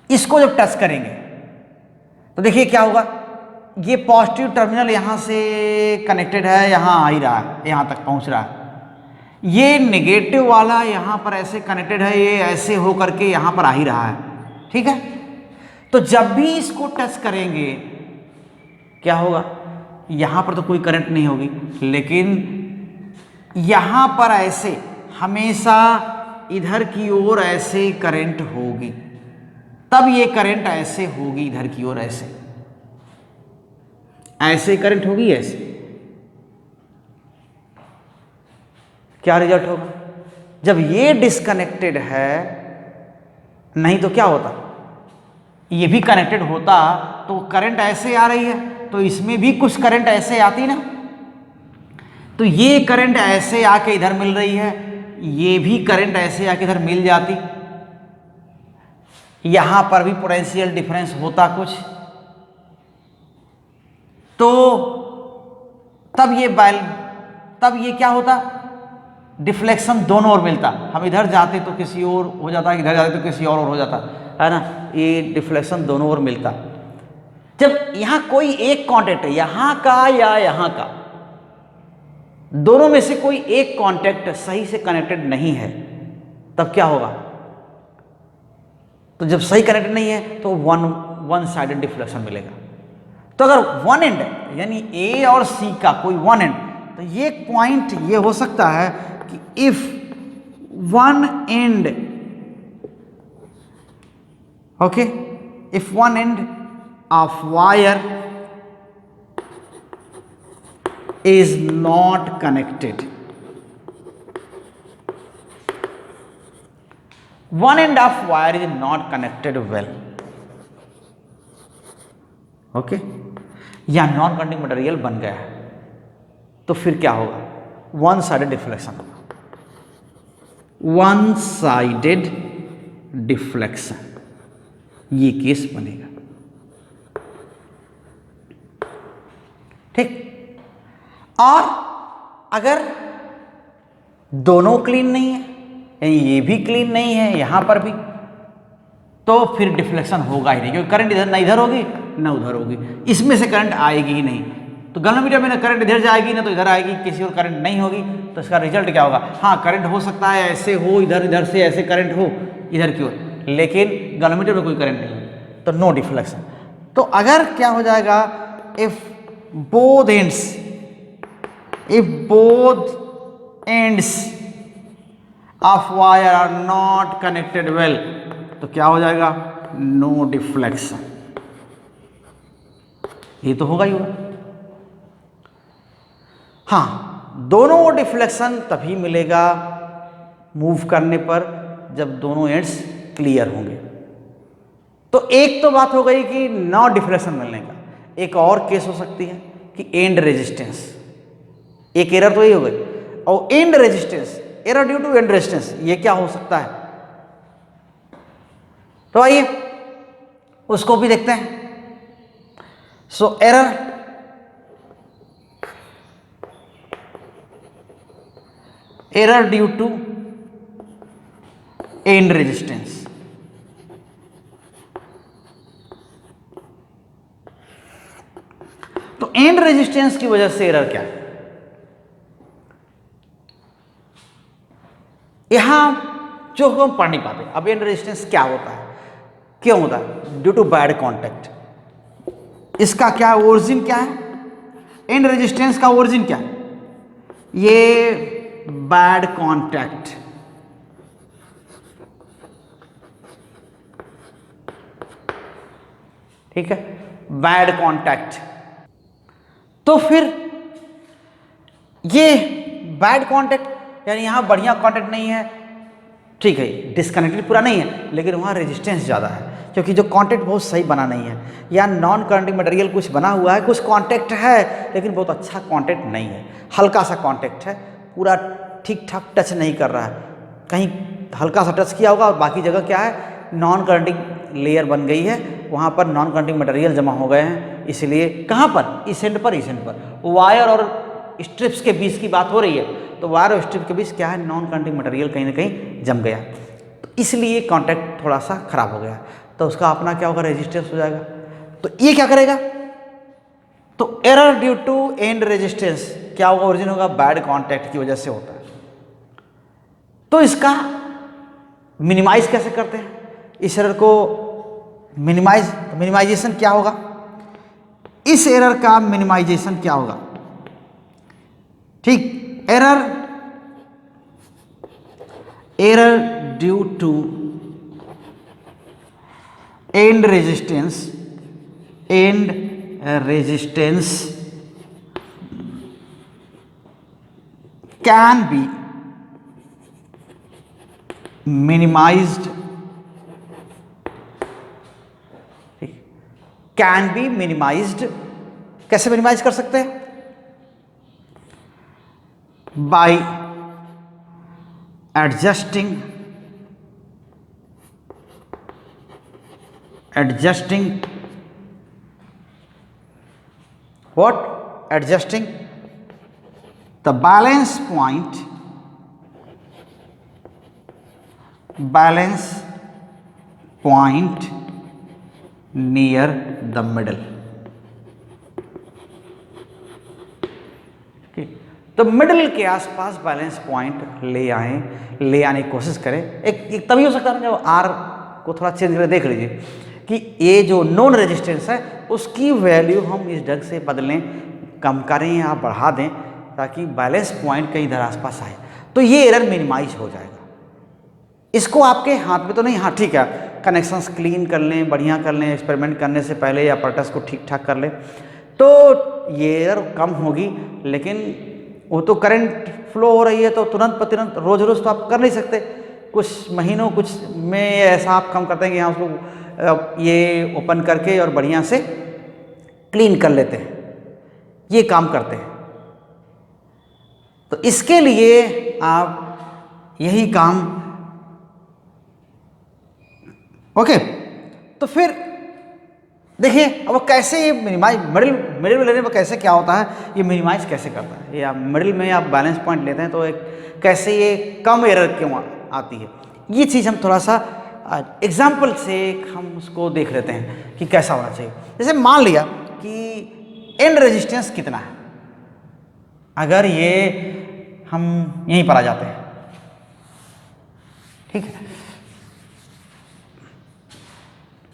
इसको जब टच करेंगे तो देखिए क्या होगा, ये पॉजिटिव टर्मिनल यहाँ से कनेक्टेड है, यहाँ आ ही रहा है, यहाँ तक पहुँच रहा है, ये नेगेटिव वाला यहाँ पर ऐसे कनेक्टेड है, ये ऐसे हो करके यहाँ पर आ ही रहा है, ठीक है। तो जब भी इसको टच करेंगे क्या होगा, यहाँ पर तो कोई करंट नहीं होगी, लेकिन यहाँ पर ऐसे हमेशा इधर की ओर ऐसे करंट होगी, तब ये करंट ऐसे होगी, इधर की ओर ऐसे करंट होगी, ऐसे। क्या रिजल्ट होगा, जब ये डिस्कनेक्टेड है, नहीं तो क्या होता, ये भी कनेक्टेड होता तो करंट ऐसे आ रही है, तो इसमें भी कुछ करंट ऐसे आती ना, तो ये करंट ऐसे आके इधर मिल रही है, ये भी करंट ऐसे आके इधर मिल जाती, यहां पर भी पोटेंशियल डिफरेंस होता कुछ, तो तब ये क्या होता, डिफ्लेक्शन दोनों ओर मिलता, हम इधर जाते तो किसी और हो जाता, इधर जाते तो किसी और हो जाता है ना, ये डिफ्लेक्शन दोनों ओर मिलता। जब यहां कोई एक कांटेक्ट है, यहां का या यहां का, दोनों में से कोई एक कांटेक्ट सही से कनेक्टेड नहीं है, तब क्या होगा, तो जब सही कनेक्टेड नहीं है तो वन साइडेड डिफ्लेक्शन मिलेगा। तो अगर वन एंड यानी ए और सी का कोई वन एंड, तो ये पॉइंट ये हो सकता है कि if one and, okay, if one end of wire is not connected, one end of wire is not connected well, okay, या नॉन कंडक्टिंग मटेरियल बन गया है, तो फिर क्या होगा, वन साइडेड डिफ्लेक्शन होगा, वन साइडेड डिफ्लेक्शन, ये केस बनेगा, ठीक। और अगर दोनों क्लीन नहीं है, यानी ये भी क्लीन नहीं है, यहां पर भी, तो फिर डिफ्लेक्शन होगा ही नहीं, क्योंकि करंट इधर ना इधर होगी ना उधर होगी, इसमें से करंट आएगी ही नहीं। तो गैल्वेनोमीटर में ना करंट इधर जाएगी ना तो इधर आएगी, किसी और करंट नहीं होगी, तो इसका रिजल्ट क्या होगा, हाँ करंट हो सकता है ऐसे हो, इधर से ऐसे करंट हो इधर की ओर, लेकिन गैल्वेनोमीटर में कोई करंट नहीं है, तो नो डिफ्लेक्शन। तो अगर क्या हो जाएगा, if both ends, if both ends of wire are not connected well, तो क्या हो जाएगा, नो डिफ्लेक्शन। ये तो होगा ही होगा। हाँ, दोनों डिफ्लेक्शन तभी मिलेगा मूव करने पर जब दोनों एंड्स क्लियर होंगे। तो एक तो बात हो गई कि नो डिफ्लेक्शन मिलने का। एक और केस हो सकती है कि एंड रेजिस्टेंस, एक एरर तो ये हो गई, और end resistance, error due to end resistance, ये क्या हो सकता है? तो आइए उसको भी देखते हैं। So error due to end resistance. तो एंड रेजिस्टेंस की वजह से एरर क्या है? यहां जो हम पढ़ नहीं पाते। अब एंड रेजिस्टेंस क्या होता है, क्यों होता है? Due to bad contact. इसका क्या ओरिजिन क्या है? एंड रेजिस्टेंस का ओरिजिन क्या है? ये बैड कांटेक्ट, ठीक है, बैड कांटेक्ट। तो फिर ये बैड कांटेक्ट यानी यहां बढ़िया कांटेक्ट नहीं है, ठीक है, डिस्कनेक्टेड पूरा नहीं है, लेकिन वहां रेजिस्टेंस ज़्यादा है क्योंकि जो कांटेक्ट बहुत सही बना नहीं है, या नॉन कंडक्टिंग मटेरियल कुछ बना हुआ है, कुछ कांटेक्ट है लेकिन बहुत अच्छा कांटेक्ट नहीं है, हल्का सा कांटेक्ट है, पूरा ठीक ठाक टच नहीं कर रहा है, कहीं हल्का सा टच किया होगा और बाकी जगह क्या है, नॉन कंडक्टिंग लेयर बन गई है, वहाँ पर नॉन कंडक्टिंग मटेरियल जमा हो गए हैं। इसलिए कहाँ पर, इस एंड पर वायर और स्ट्रिप्स के बीच की बात हो रही है, तो वायर और स्ट्रिप के बीच क्या है, नॉन कंडक्टिंग मटेरियल कहीं ना कहीं जम गया, तो इसलिए कांटेक्ट थोड़ा सा खराब हो गया, तो उसका अपना क्या होगा, रेजिस्टेंस हो जाएगा। तो ये क्या करेगा, तो error due to end resistance क्या होगा, ओरिजिन होगा बैड कांटेक्ट की वजह से होता है। तो इसका मिनिमाइज कैसे करते हैं, इस एरर को मिनिमाइजेशन क्या होगा, इस एरर का मिनिमाइजेशन क्या होगा, ठीक, error due to end resistance can be minimised, can be minimised, कैसे मिनिमाइज कर सकते हैं, by adjusting what, adjusting the balance point near the middle। तो मिडिल के आसपास बैलेंस पॉइंट ले आने की कोशिश करें। एक तभी हो सकता है जब आर को थोड़ा चेंज करके देख लीजिए कि ये जो नॉन रेजिस्टेंस है उसकी वैल्यू हम इस ढंग से बदलें, कम करें या बढ़ा दें ताकि बैलेंस पॉइंट कहीं इधर आसपास आए, तो ये एरर मिनिमाइज हो जाएगा। इसको आपके हाथ में तो नहीं, हाँ ठीक है, कनेक्शंस क्लीन कर लें, बढ़िया कर लें, एक्सपेरिमेंट करने से पहले या अपर्टस को ठीक ठाक कर लें तो ये एरर कम होगी, लेकिन वो तो करंट फ्लो हो रही है तो तुरंत रोज रोज तो आप कर नहीं सकते, कुछ महीनों कुछ में ऐसा आप काम करते हैं कि यहाँ उसको ये ओपन करके और बढ़िया से क्लीन कर लेते हैं, ये काम करते हैं। तो इसके लिए आप यही काम, ओके। तो फिर देखिए अब कैसे ये मिनिमाइज मिडिल में लेने पर कैसे क्या होता है, ये मिनिमाइज कैसे करता है, ये आप मिडिल में आप बैलेंस पॉइंट लेते हैं तो एक कैसे ये कम एरर क्यों आती है, ये चीज़ हम थोड़ा सा एग्जाम्पल से हम उसको देख लेते हैं कि कैसा होना चाहिए। जैसे मान लिया कि एंड रेजिस्टेंस कितना है, अगर ये हम यहीं पर आ जाते हैं, ठीक है,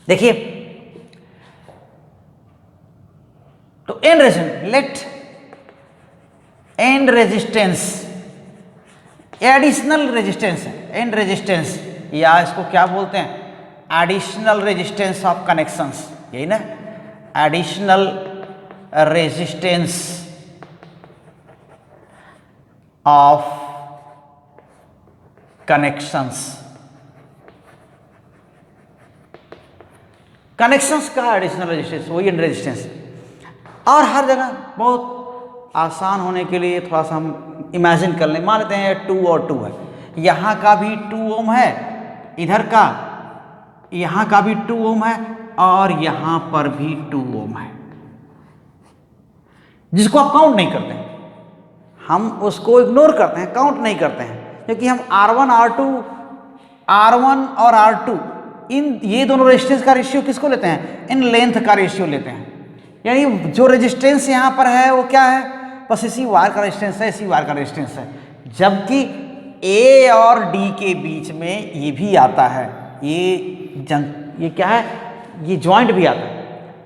देखिए तो end resistance, let end resistance additional resistance है, एन रेजिस्टेंस, या इसको क्या बोलते हैं, एडिशनल रेजिस्टेंस ऑफ कनेक्शंस, यही ना, additional resistance of connections. Connections का एडिशनल रेजिस्टेंस वही एन रेजिस्टेंस। और हर जगह बहुत आसान होने के लिए थोड़ा सा हम इमेजिन कर लें, मान लेते हैं 2 और 2 है, यहाँ का भी 2 ओम है, इधर का यहाँ का भी 2 ओम है, और यहाँ पर भी 2 ओम है, जिसको आप काउंट नहीं करते हैं, हम उसको इग्नोर करते हैं, काउंट नहीं करते हैं, क्योंकि हम R1 और R2 इन ये दोनों रेजिस्टेंस का रेशियो किसको लेते हैं, इन लेंथ का रेशियो लेते हैं। यानी जो रेजिस्टेंस यहाँ पर है वो क्या है, बस इसी वायर का रेजिस्टेंस है, इसी वायर का रेजिस्टेंस है। जबकि ए और डी के बीच में ये भी आता है, ये क्या है, ये जॉइंट भी आता है,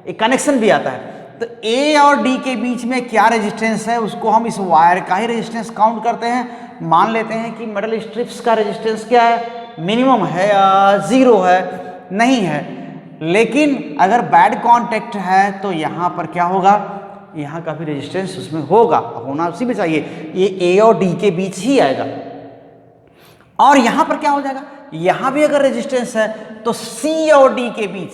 एक कनेक्शन भी आता है। तो ए और डी के बीच में क्या रेजिस्टेंस है, उसको हम इस वायर का ही रेजिस्टेंस काउंट करते हैं। मान लेते हैं कि मेटल स्ट्रिप्स का रेजिस्टेंस क्या है, मिनिमम है या 0 है, नहीं है। लेकिन अगर बैड कांटेक्ट है तो यहाँ पर क्या होगा, यहाँ का भी रेजिस्टेंस उसमें होगा, होना उसी में चाहिए, ये ए और डी के बीच ही आएगा। और यहाँ पर क्या हो जाएगा, यहाँ भी अगर रेजिस्टेंस है तो सी और डी के बीच,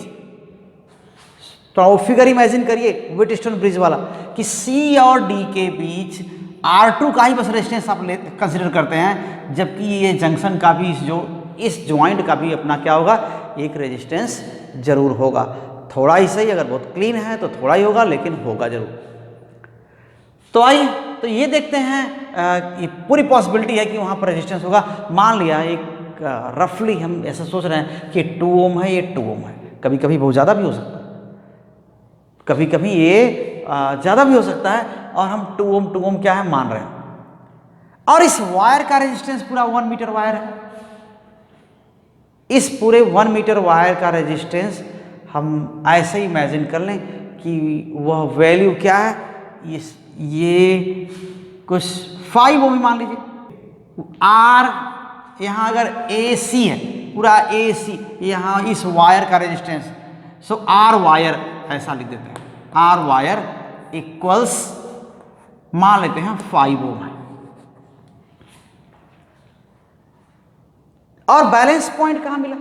तो वो फिगर इमेजिन करिए व्हीटस्टोन ब्रिज वाला, कि सी और डी के बीच R2 का ही बस रेजिस्टेंस आप कंसिडर करते हैं, जबकि ये जंक्शन का भी इस ज्वाइंट का भी अपना क्या होगा, एक रेजिस्टेंस जरूर होगा, थोड़ा ही सही, अगर बहुत क्लीन है तो थोड़ा ही होगा, लेकिन होगा जरूर। तो आइए तो ये देखते हैं, ये पूरी पॉसिबिलिटी है कि वहाँ पर रेजिस्टेंस होगा। मान लिया एक रफली हम ऐसा सोच रहे हैं कि 2 ओम है, ये 2 ओम है, कभी कभी बहुत ज़्यादा भी हो सकता है, कभी कभी ये ज़्यादा भी हो सकता है, और हम 2 ओम क्या है मान रहे हैं। और इस वायर का रेजिस्टेंस पूरा 1 मीटर वायर है, इस पूरे 1 मीटर वायर का रेजिस्टेंस हम ऐसे ही इमेजिन कर लें कि वह वैल्यू क्या है, ये कुछ 5 ओम मान लीजिए। आर यहाँ अगर ए सी है, पूरा ए सी यहाँ इस वायर का रेजिस्टेंस, सो आर वायर ऐसा लिख देते हैं, आर वायर इक्वल्स मान लेते हैं 5 ओम है। और बैलेंस पॉइंट कहाँ मिला,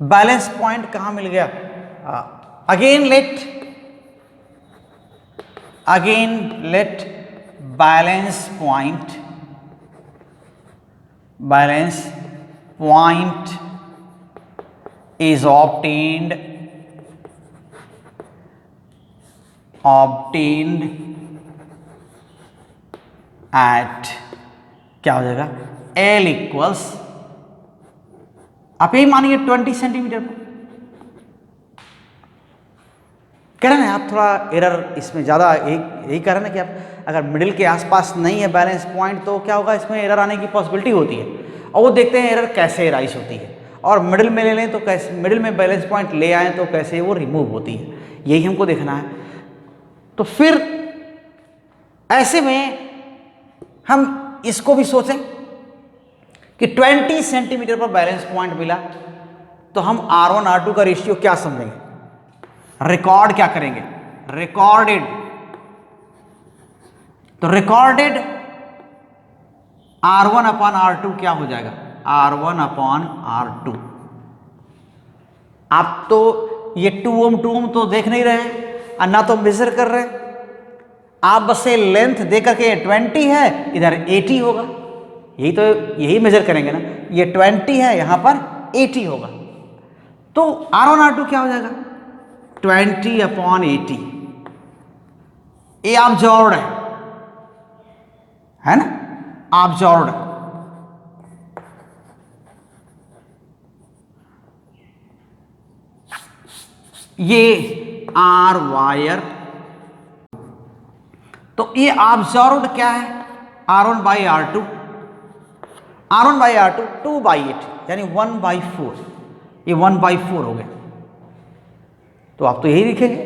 बैलेंस पॉइंट कहाँ मिल गया, again let balance point is obtained at क्या हो जाएगा, L इक्वल्स, आप यही मानिए 20 सेंटीमीटर पर। कह रहे हैं आप थोड़ा एरर इसमें ज़्यादा, यही कह रहे हैं कि आप अगर मिडिल के आसपास नहीं है बैलेंस पॉइंट तो क्या होगा, इसमें एरर आने की पॉसिबिलिटी होती है। और वो देखते हैं एरर कैसे राइज होती है, और मिडिल में ले लें तो कैसे, मिडिल में बैलेंस पॉइंट ले आएँ तो कैसे वो रिमूव होती है, यही हमको देखना है। तो फिर ऐसे में हम इसको भी सोचें कि 20 सेंटीमीटर पर बैलेंस पॉइंट मिला, तो हम R1 R2 का रेशियो क्या समझेंगे, रिकॉर्ड क्या करेंगे, रिकॉर्डेड। तो रिकॉर्डेड R1 अपॉन R2 क्या हो जाएगा, R1 अपॉन R2। आप तो ये 2 ओम तो देख नहीं रहे हैं, और ना तो मेजर कर रहे हैं, आप बस ये लेंथ दे करके 20 है, इधर 80 होगा, यही मेजर करेंगे ना, ये 20 है, यहां पर 80 होगा। तो R1 R2 क्या हो जाएगा, 20 अपॉन 80, ये ऑब्जर्व्ड है ना, ऑब्जर्व्ड। ये आर वायर, तो ये ऑब्जर्व्ड क्या है, R1 by R2, R1 by R2 2/8 यानी 1/4, ये 1/4 हो गया। तो आप तो यही लिखेंगे,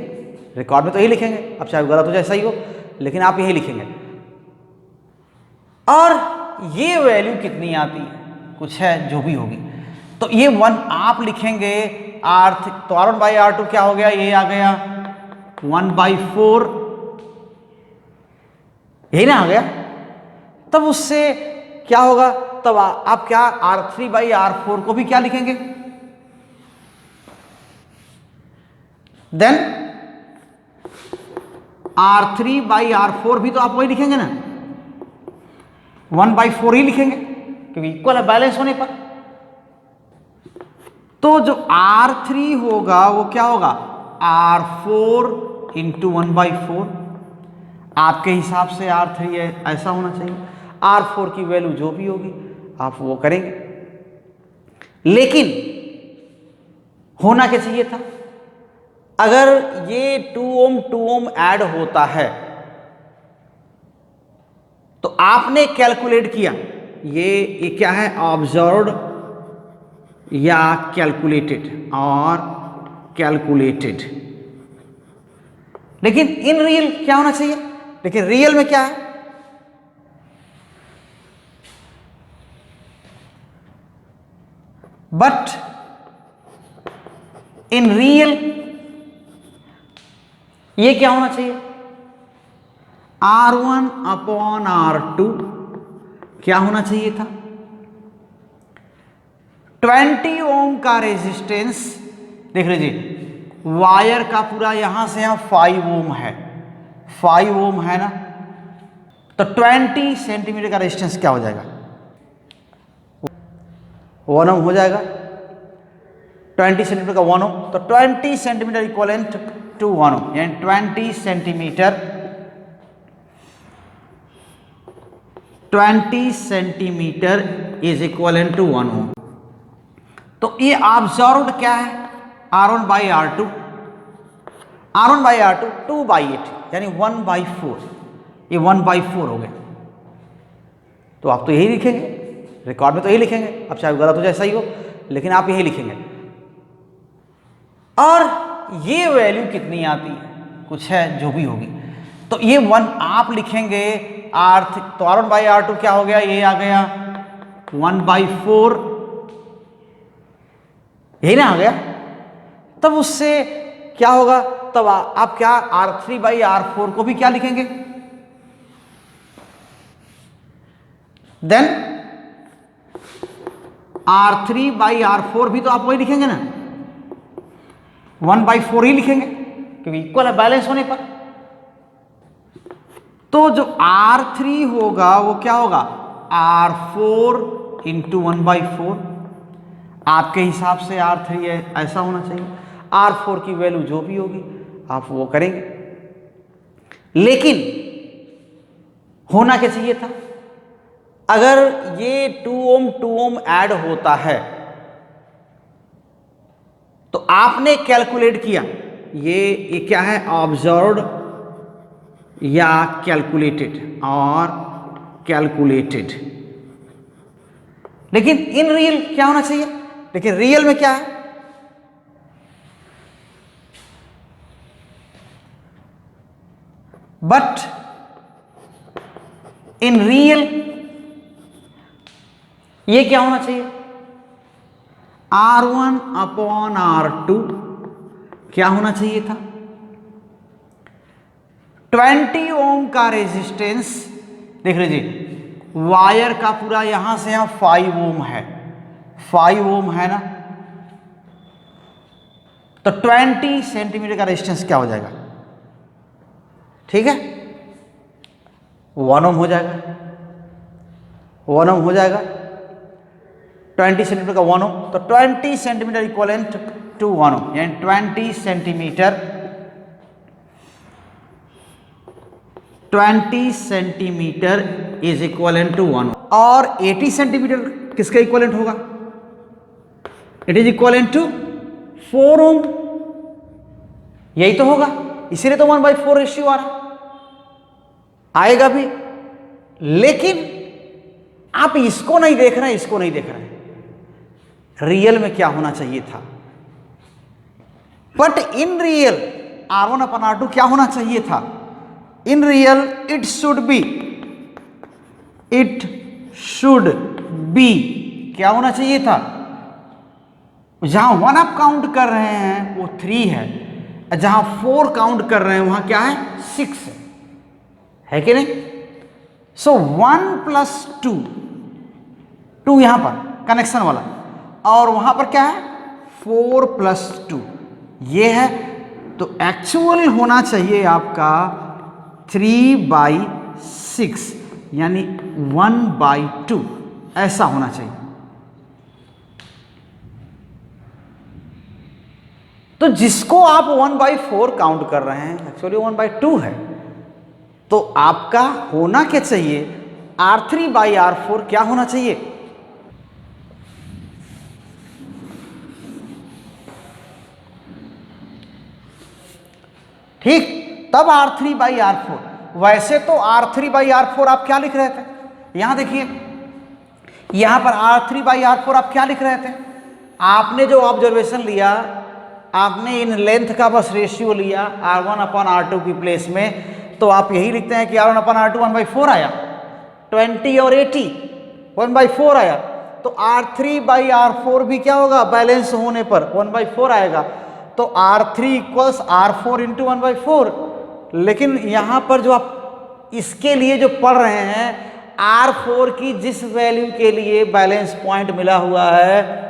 रिकॉर्ड में तो यही लिखेंगे, अब चाहे गलत हो चाहे सही हो, लेकिन आप यही लिखेंगे। और ये वैल्यू कितनी आती है, कुछ है जो भी होगी, तो ये 1 आप लिखेंगे। तो R1/R2 क्या हो गया, ये आ गया 1/4, यही ना आ गया। तब उससे क्या होगा, तब आप क्या R3/R4 को भी क्या लिखेंगे, देन R3/R4 भी तो आप वही लिखेंगे ना, 1/4 ही लिखेंगे, क्योंकि इक्वल है बैलेंस होने पर। तो जो R3 होगा वो क्या होगा, R4 इंटू 1/4। आपके हिसाब से R3 है, ऐसा होना चाहिए। R4 की वैल्यू जो भी होगी आप वो करेंगे, लेकिन होना क्या चाहिए था, अगर ये 2 ओम ऐड होता है तो आपने कैलकुलेट किया, ये क्या है, ऑब्जर्व्ड या कैलकुलेटेड, और कैलकुलेटेड। लेकिन इन रियल क्या होना चाहिए, लेकिन रियल में क्या है, बट इन रियल ये क्या होना चाहिए, R1/R2 क्या होना चाहिए था, 20 ओम का रेजिस्टेंस। देख लीजिए वायर का पूरा यहां से यहां 5 ओम है, 5 ओम है ना, तो 20 सेंटीमीटर का रेजिस्टेंस क्या हो जाएगा, 1 ओम हो जाएगा। 20 सेंटीमीटर का 1 ओम, तो 20 सेंटीमीटर इक्वलेंट टू 1 ओम, यानी 20 सेंटीमीटर इज इक्वलेंट टू 1 ओम। तो ये ऑब्जर्व्ड क्या है, R1/R2, 2/8 यानी 1/4, ये 1/4 हो गए। तो आप तो यही लिखेंगे, रिकॉर्ड में तो यही लिखेंगे, अब चाहे गलत हो चाहे सही हो, लेकिन आप यही लिखेंगे। और ये वैल्यू कितनी आती है, कुछ है जो भी होगी, तो ये 1 आप लिखेंगे। तो R1/R2 क्या हो गया, ये आ गया 1/4, यही ना आ गया। तब उससे क्या होगा, तब आप क्या R3/R4 को भी क्या लिखेंगे, देन R3/R4 भी तो आप वही लिखेंगे ना, 1/4 ही लिखेंगे, क्योंकि इक्वल है बैलेंस होने पर। तो जो R3 होगा वो क्या होगा, R4 इंटू 1/4। आपके हिसाब से R3 है, ऐसा होना चाहिए। R4 की वैल्यू जो भी होगी आप वो करेंगे, लेकिन होना क्या चाहिए था, अगर ये 2 ओम ऐड होता है तो आपने कैलकुलेट किया, ये क्या है, ऑब्जर्व्ड या कैलकुलेटेड, और कैलकुलेटेड। लेकिन इन रियल क्या होना चाहिए, लेकिन रियल में क्या है, बट इन रियल ये क्या होना चाहिए, R1/R2 क्या होना चाहिए था, 20 ओम का रेजिस्टेंस। देख लीजिए वायर का पूरा यहां से यहां 5 ओम है, 5 ओम है ना, तो 20 सेंटीमीटर का रेजिस्टेंस क्या हो जाएगा, ठीक है, 1 ओम हो जाएगा, 1 ओम हो जाएगा। 20 सेंटीमीटर का 1 ओम, तो 20 सेंटीमीटर इक्वलेंट टू 1 ओम, यानी 20 सेंटीमीटर इज इक्वलेंट टू 1 ओम। और 80 सेंटीमीटर किसका इक्वलेंट होगा, इट इज इक्वलेंट टू 4 ओम, यही तो होगा, इसीलिए तो 1/4 रेशियो आ रहा आएगा भी। लेकिन आप इसको नहीं देख रहे हैं, इसको नहीं देख रहे हैं, रियल में क्या होना चाहिए था, but in real R1 upon R2 क्या होना चाहिए था? In real it should be क्या होना चाहिए था? जहां 1 आप काउंट कर रहे हैं वो 3 है, जहां 4 काउंट कर रहे हैं वहां क्या है? 6 है कि नहीं? सो 1 प्लस 2 यहां पर कनेक्शन वाला, और वहां पर क्या है? 4 प्लस 2 ये है। तो एक्चुअल होना चाहिए आपका 3/6 यानी 1/2 ऐसा होना चाहिए। तो जिसको आप 1/4 काउंट कर रहे हैं एक्चुअली 1/2 है। तो आपका होना क्या चाहिए? R3/R4 क्या होना चाहिए? ठीक, तब R3/R4। वैसे तो R3/R4 आप क्या लिख रहे थे? यहां देखिए, यहां पर R3/R4 आप क्या लिख रहे थे? आपने जो ऑब्जर्वेशन लिया, आपने इन लेंथ का बस रेशियो लिया R1/R2 की प्लेस में, तो आप यही लिखते हैं कि R1/R2 1/4 आया, 20 और 80 1/4 आया। तो R3/R4 भी क्या होगा? बैलेंस होने पर 1/4 आएगा। तो R3 इक्वल्स R4 इंटू 1/4। लेकिन यहां पर जो आप इसके लिए जो पढ़ रहे हैं, R4 की जिस वैल्यू के लिए बैलेंस पॉइंट मिला हुआ है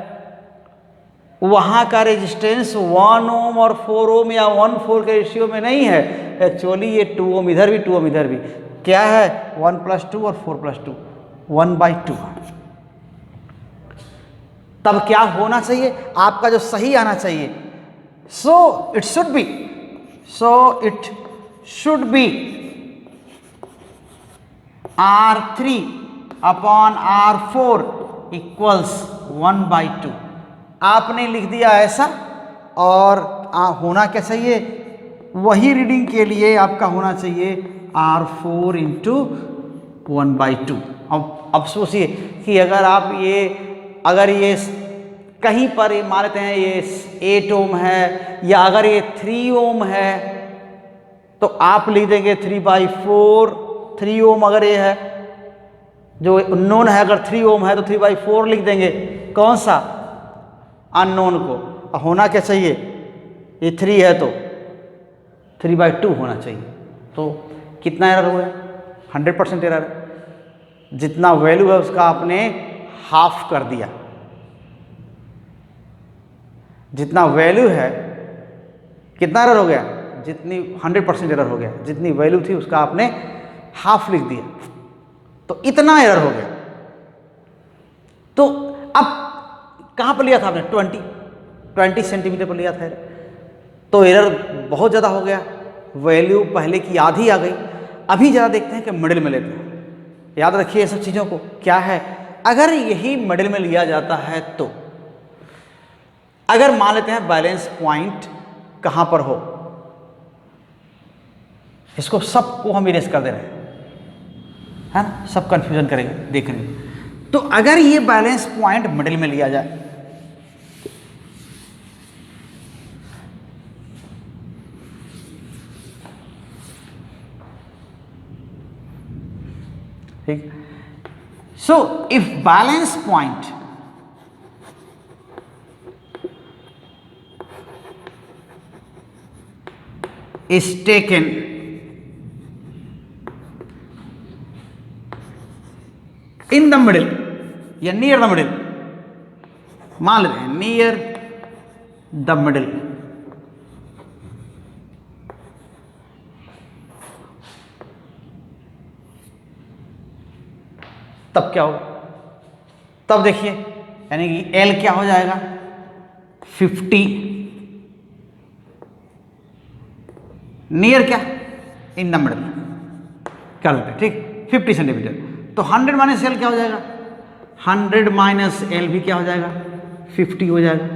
वहां का रेजिस्टेंस 1 ओम और 4 ओम या 1:4 के रेशियो में नहीं है। एक्चुअली ये 2 ओम इधर भी 2 ओम इधर भी क्या है? 1 + 2 और 4 + 2 1/2। तब क्या होना चाहिए? आपका जो सही आना चाहिए, so it should be R3/R4 equals 1/2। आपने लिख दिया ऐसा, और होना क्या चाहिए? वही रीडिंग के लिए आपका होना चाहिए R4 इंटू 1/2। अब सोचिए कि अगर ये कहीं पर मान लेते हैं ये 8 ओम है, या अगर ये 3 ओम है, तो आप लिख देंगे 3/4। 3 ओम अगर ये है, जो अननोन है, अगर 3 ओम है तो 3/4 लिख देंगे। कौन सा? अननोन को। होना क्या चाहिए? ये 3 है तो 3/2 होना चाहिए। तो कितना एरर हुआ है? 100% एरर है। जितना वैल्यू है उसका आपने हाफ कर दिया। जितना वैल्यू है, कितना एरर हो गया? जितनी 100% एरर हो गया। जितनी वैल्यू थी उसका आपने हाफ लिख दिया, तो इतना एरर हो गया। तो अब कहां पर लिया था आपने? 20 सेंटीमीटर पर लिया था एरर। तो एरर बहुत ज़्यादा हो गया, वैल्यू पहले की आधी आ गई। अभी ज़रा देखते हैं कि मिडिल में लेते हैं। याद रखिए सब चीज़ों को। क्या है? अगर यही मिडिल में लिया जाता है, तो अगर मान लेते हैं बैलेंस पॉइंट कहां पर हो, इसको सबको हम इरेज कर दे रहे हैं, है ना? सब कंफ्यूजन करेंगे, देख रहे हैं। तो अगर ये बैलेंस पॉइंट मिडिल में लिया जाए, ठीक। So if balance point is taken in the middle या near the middle, मान लेते हैं near the middle, तब क्या होगा? तब देखिए, यानी कि L क्या हो जाएगा? 50 नियर क्या? इन द मिडल कर लेते हैं, ठीक। 50 सेंटीमीटर, तो 100 माइनस एल क्या हो जाएगा? 100 माइनस एल भी क्या हो जाएगा? 50 हो जाएगा।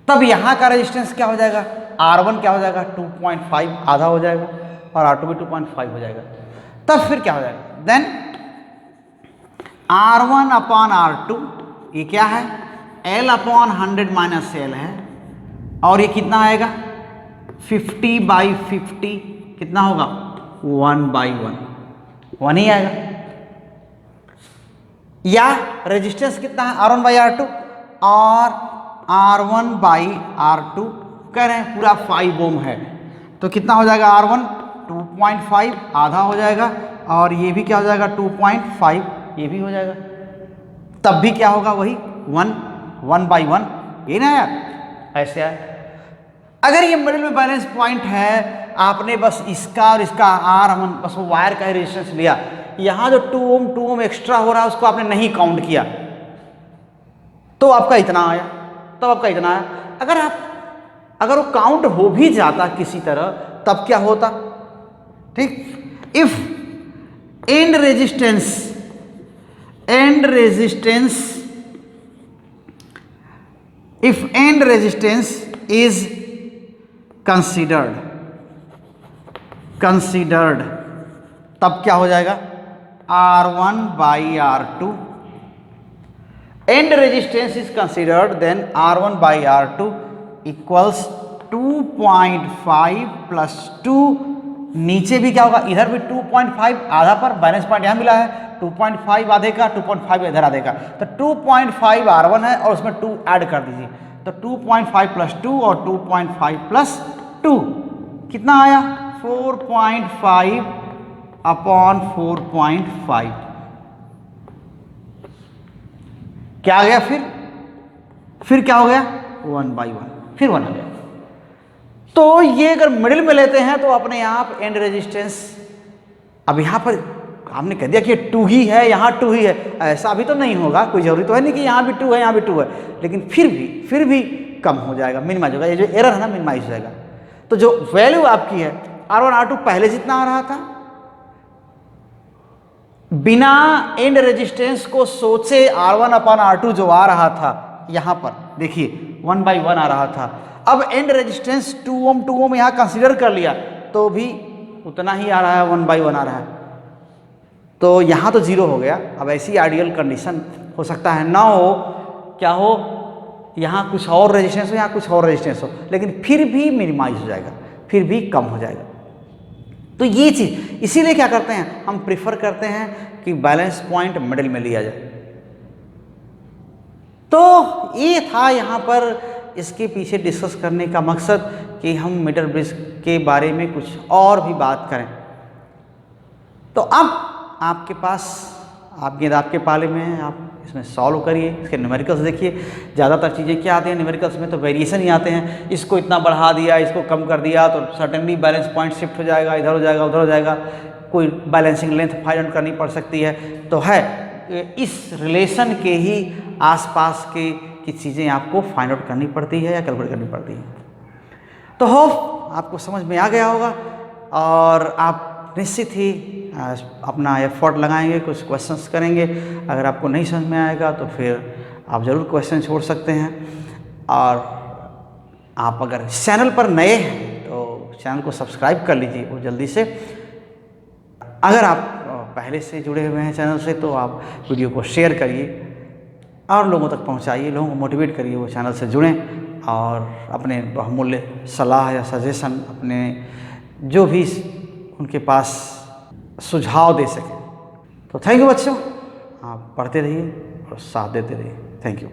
तब यहां का रेजिस्टेंस क्या हो जाएगा? R1 क्या हो जाएगा? 2.5 आधा हो जाएगा, और R2 भी 2.5 हो जाएगा। तब फिर क्या हो जाएगा? देन R1/R2 ये क्या है? L/100 माइनस एल है, और ये कितना आएगा? 50/50 कितना होगा 1/1, 1 ही आएगा। या रेजिस्टेंस कितना है R1/R2 और R1/R2 कह रहे हैं पूरा 5 ओम है, तो कितना हो जाएगा R1 2.5 आधा हो जाएगा, और ये भी क्या हो जाएगा 2.5 ये भी हो जाएगा, तब भी क्या होगा वही 1/1, ये ना यार, ऐसे आए। अगर ये मिडिल में बैलेंस पॉइंट है, आपने बस इसका और इसका R1 बस वो वायर का ही रेजिस्टेंस लिया, यहाँ जो 2 ओम एक्स्ट्रा हो रहा है उसको आपने नहीं काउंट किया, तो आपका इतना आया, तब आपका इतना आया। अगर वो काउंट हो भी जाता किसी तरह, तब क्या होता, ठीक। If end resistance is considered, तब क्या हो जाएगा R1/R2, end resistance is considered, then R1/R2 equals 2.5 plus 2, नीचे भी क्या होगा, इधर भी 2.5 आधा पर बैलेंस पॉइंट यहाँ मिला है, 2.5 आधे का, 2.5 इधर आधे का, तो 2.5 R1 है और उसमें 2 ऐड कर दीजिए, तो 2.5 प्लस 2 और 2.5 प्लस 2 कितना आया 4.5/4.5, क्या आ गया फिर क्या हो गया 1/1, फिर 1 आ गया। तो ये अगर मिडिल में लेते हैं तो अपने आप एंड रेजिस्टेंस, अब यहाँ पर हमने कह दिया कि 2 ही है, यहाँ 2 ही है, ऐसा अभी तो नहीं होगा, कोई जरूरी तो है नहीं कि यहाँ भी 2 है यहाँ भी 2 है, लेकिन फिर भी कम हो जाएगा, मिनिमाइज होगा, ये जो एरर है ना मिनिमाइज हो जाएगा। तो जो वैल्यू आपकी है R1/R2 पहले जितना आ रहा था, बिना एंड रेजिस्टेंस को सोचे R1/R2 जो आ रहा था यहाँ पर देखिए 1/1 आ रहा था, अब एंड रेजिस्टेंस 2 ओम यहाँ कंसीडर कर लिया तो भी उतना ही आ रहा है, 1/1 आ रहा है, तो यहाँ तो 0 हो गया। अब ऐसी आइडियल कंडीशन हो सकता है ना हो, क्या हो, यहाँ कुछ और रेजिस्टेंस हो, यहाँ कुछ और रेजिस्टेंस हो, लेकिन फिर भी मिनिमाइज हो जाएगा, फिर भी कम हो जाएगा। तो ये चीज़ इसीलिए क्या करते हैं, हम प्रिफर करते हैं कि बैलेंस पॉइंट मिडिल में लिया जाए। तो ये था यहाँ पर इसके पीछे डिस्कस करने का मकसद कि हम मीटर ब्रिज के बारे में कुछ और भी बात करें। तो अब आपके पास आप गेंद आपके पाले में है, आप इसमें सॉल्व करिए, इसके न्यूमेरिकल्स देखिए। ज़्यादातर चीज़ें क्या आती हैं न्यूमेरिकल्स में, तो वेरिएशन ही आते हैं, इसको इतना बढ़ा दिया, इसको कम कर दिया तो सर्टेनली बैलेंस पॉइंट शिफ्ट हो जाएगा, इधर हो जाएगा उधर हो जाएगा, कोई बैलेंसिंग लेंथ फाइंड आउट करनी पड़ सकती है। तो है इस रिलेशन के ही आसपास के की चीज़ें आपको फाइंड आउट करनी पड़ती है या कैलकुलेट करनी पड़ती है। तो होप आपको समझ में आ गया होगा और आप निश्चित ही अपना एफर्ट लगाएंगे, कुछ क्वेश्चंस करेंगे। अगर आपको नहीं समझ में आएगा तो फिर आप ज़रूर क्वेश्चन छोड़ सकते हैं। और आप अगर चैनल पर नए हैं तो चैनल को सब्सक्राइब कर लीजिए और जल्दी से। अगर आप पहले से जुड़े हुए हैं चैनल से तो आप वीडियो को शेयर करिए और लोगों तक पहुंचाइए, लोगों को मोटिवेट करिए वो चैनल से जुड़ें और अपने बहुमूल्य सलाह या सजेशन, अपने जो भी उनके पास सुझाव दे सकें। तो थैंक यू बच्चों, आप पढ़ते रहिए और साथ देते रहिए। Thank you.